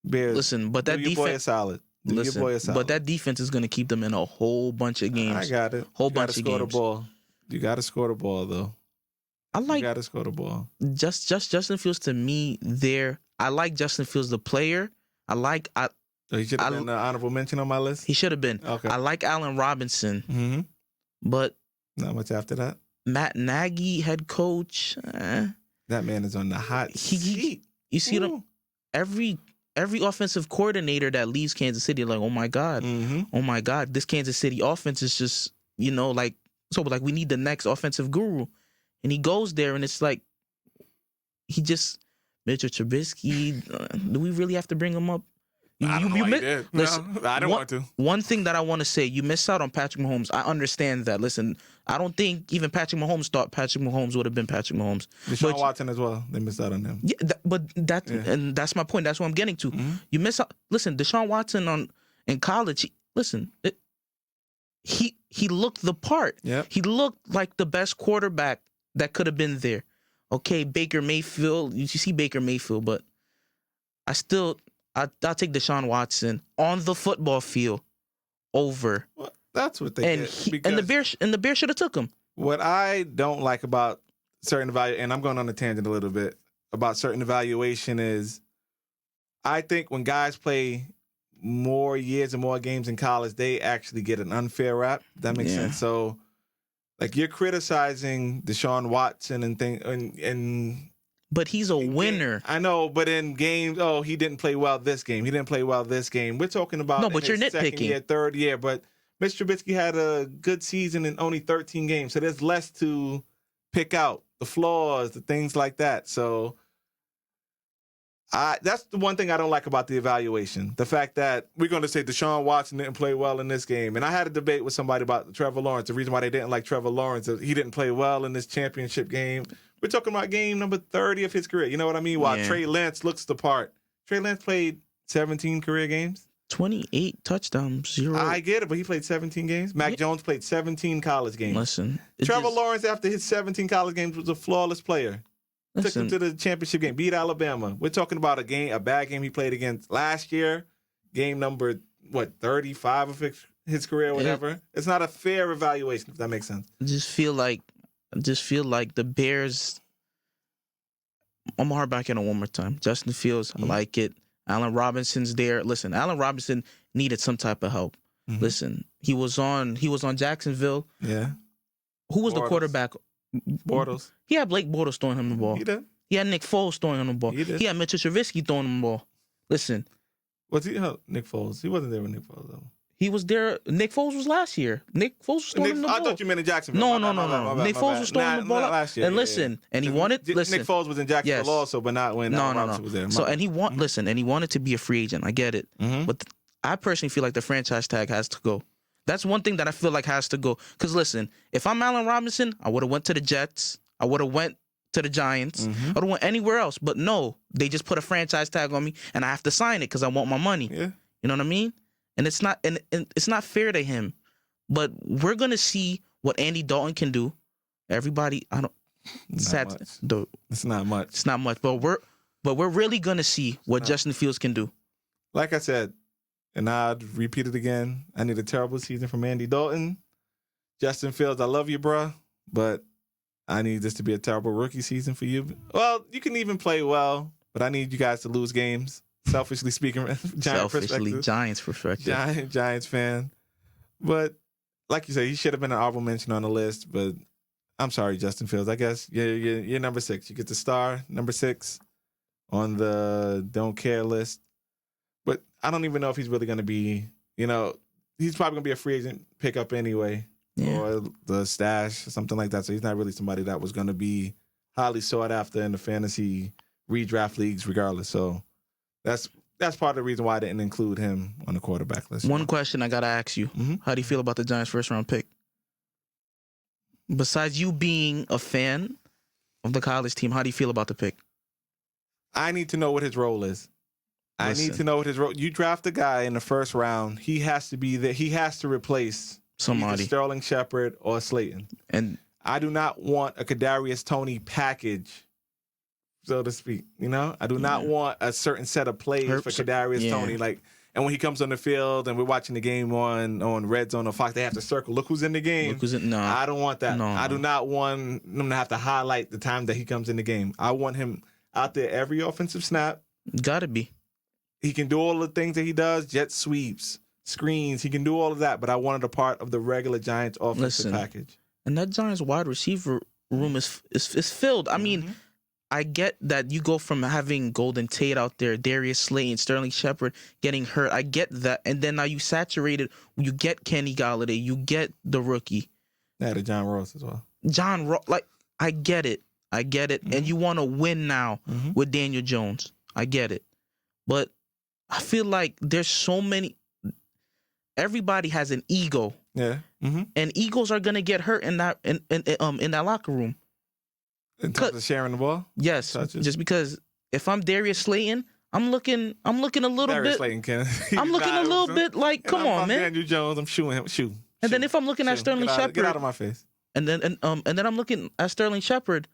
Bears. Listen, but that defense. Your boy is solid. Your boy is solid. But that defense is going to keep them in a whole bunch of games. I got it. Whole bunch of games. The ball. You got to score the ball, though. You got to score the ball. Just Justin Fields to me there. I like Justin Fields the player. He should have been an honorable mention on my list. He should have been. Okay. I like Allen Robinson. But not much after that. Matt Nagy, head coach. That man is on the hot seat. You see them every offensive coordinator that leaves Kansas City, like, oh my God, this Kansas City offense is just, like we need the next offensive guru. And he goes there and it's like, Mitchell Trubisky, do we really have to bring him up? I don't want to. One thing that I want to say, you miss out on Patrick Mahomes. I understand that. Listen, I don't think even Patrick Mahomes thought Patrick Mahomes would have been Patrick Mahomes. Deshaun Watson as well. They missed out on him. Yeah, and that's my point. That's what I'm getting to. You miss out. Listen, Deshaun Watson in college. He looked the part. Yep. He looked like the best quarterback that could have been there. Okay, Baker Mayfield. You see Baker Mayfield, but I'll take Deshaun Watson on the football field over. Well, that's what they did. And the Bears should have took him. What I don't like about certain and I'm going on a tangent a little bit about certain evaluation is, I think when guys play more years and more games in college, they actually get an unfair rap. That makes sense. So, like, you're criticizing Deshaun Watson and but he's a winner. I know, but in games, he didn't play well this game. He didn't play well this game. We're talking about but you're nitpicking. Second year, third year. But Mr. Trubisky had a good season in only 13 games, so there's less to pick out, the flaws, the things like that. So that's the one thing I don't like about the evaluation. The fact that we're going to say Deshaun Watson didn't play well in this game. And I had a debate with somebody about Trevor Lawrence. The reason why they didn't like Trevor Lawrence is he didn't play well in this championship game. We're talking about game number 30 of his career. You know what I mean? While Trey Lance looks the part. Trey Lance played 17 career games. 28 touchdowns, 0. I get it, but he played 17 games. Mac Jones played 17 college games. Listen. Trevor Lawrence, after his 17 college games, was a flawless player. Took him to the championship game, beat Alabama. We're talking about a bad game he played against last year, game number, 35 of his career or whatever. It's not a fair evaluation, if that makes sense. I just feel like the Bears. I'm gonna harp back in on one more time. Justin Fields, I like it. Allen Robinson's there. Listen, Allen Robinson needed some type of help. Listen, he was on Jacksonville. Yeah. Who was the quarterback? Bortles. He had Blake Bortles throwing him the ball. He did. He had Nick Foles throwing him the ball. He had Mitchell Trubisky throwing him the ball. Listen. Was he? Nick Foles. He wasn't there with Nick Foles, though. He was there. Nick Foles was last year. Nick Foles was throwing him the ball. I thought you meant in Jacksonville. No. Nick Foles was throwing the ball last year. And listen, and he wanted. Listen, Nick Foles was in Jacksonville also, but not when Robinson was there. So and he wanted to be a free agent. I get it, but I personally feel like the franchise tag has to go. That's one thing that I feel like has to go. Because listen, if I'm Allen Robinson, I would have went to the Jets. I would have went to the Giants. I would have went anywhere else. But no, they just put a franchise tag on me, and I have to sign it because I want my money. Yeah. You know what I mean? And it's not it's not fair to him. But we're gonna see what Andy Dalton can do. Everybody, It's not much. It's not much. But we're really gonna see what Justin Fields can do. Like I said, and I'll repeat it again. I need a terrible season from Andy Dalton. Justin Fields, I love you, bruh, but I need this to be a terrible rookie season for you. Well, you can even play well, but I need you guys to lose games. Selfishly speaking, Selfishly, Giants perspective. Giants fan. But like you said, he should have been an honorable mention on the list. But I'm sorry, Justin Fields. I guess you're number 6. You get the star, number 6 on the don't care list. But I don't even know if he's really going to be, he's probably going to be a free agent pickup anyway. Yeah. Or the stash or something like that. So he's not really somebody that was going to be highly sought after in the fantasy redraft leagues regardless. So that's part of the reason why I didn't include him on the quarterback list. One question I got to ask you. Mm-hmm. How do you feel about the Giants' first-round pick? Besides you being a fan of the college team, how do you feel about the pick? I need to know what his role is. I need to know what his role. You draft a guy in the first round, he has to be there. He has to replace somebody, either Sterling Shepard or Slayton. And I do not want a Kadarius Toney package, so to speak. I do not want a certain set of plays for Kadarius Toney. And when he comes on the field and we're watching the game on Red Zone or Fox, they have to circle. Look who's in the game. No, I don't want that. No. I do not want them to have to highlight the time that he comes in the game. I want him out there every offensive snap. Gotta be. He can do all the things that he does, jet sweeps, screens. He can do all of that, but I wanted a part of the regular Giants offensive package. And that Giants wide receiver room is filled. I mean, I get that you go from having Golden Tate out there, Darius Slayton, Sterling Shepard getting hurt. I get that. And then now you saturated. You get Kenny Galladay. You get the rookie. Yeah, the John Ross as well. I get it. Mm-hmm. And you want to win now with Daniel Jones. I get it. But I feel like there's so many. Everybody has an ego. Yeah. Mm-hmm. And egos are gonna get hurt in that locker room. In terms of sharing the ball? Yes. Touches. Just because if I'm Darius Slayton, I'm looking a little Darius bit. Slayton I'm looking a little bit like, come on, man. Daniel Jones, I'm shooting him. Shoot. And then if I'm looking at Sterling Shepard, get out of my face. And then I'm looking at Sterling Shepard.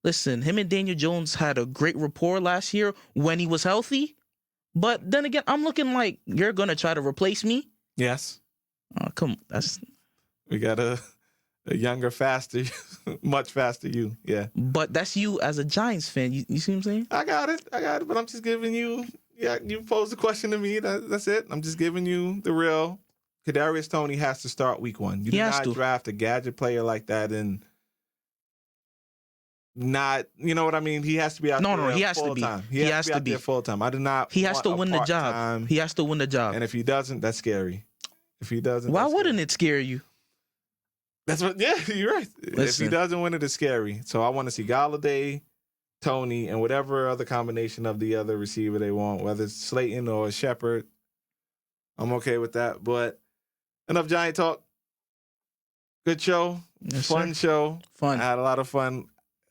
Listen, him and Daniel Jones had a great rapport last year when he was healthy. But then again, I'm looking like you're gonna try to replace me. Yes. Oh, come on. We got a younger, faster, much faster you. Yeah. But that's you as a Giants fan. You see what I'm saying? I got it. But I'm just giving you. Yeah, you posed the question to me. That's it. I'm just giving you the real. Kadarius Toney has to start week 1. You do not draft a gadget player like that and not, you know what I mean? He has to be out there full time. He has to be full time. I do not. He has to win the job. He has to win the job. And if he doesn't, that's scary. If he doesn't, why wouldn't it scare you? That's what. Yeah, you're right. Listen. If he doesn't win it, it's scary. So I want to see Galladay, Toney, and whatever other combination of the other receiver they want, whether it's Slayton or Shepard. I'm okay with that. But enough Giant talk. Good show. Yes, fun sir. show. Fun. I had a lot of fun.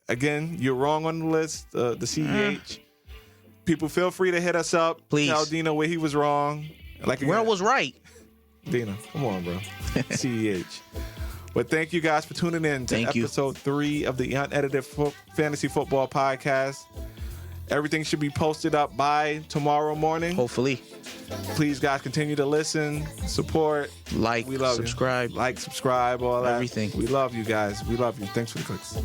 Again, you're wrong on the list. The C.H. People, feel free to hit us up. Please. Tell Dino where he was wrong. Where I was right. Dino, come on, bro. C.H. But thank you guys for tuning in to episode 3 of the Unedited Fantasy Football Podcast. Everything should be posted up by tomorrow morning. Hopefully. Please, guys, continue to listen, support. We love subscribe. you. Like, subscribe, all that. Everything. We love you guys. We love you. Thanks for the clicks.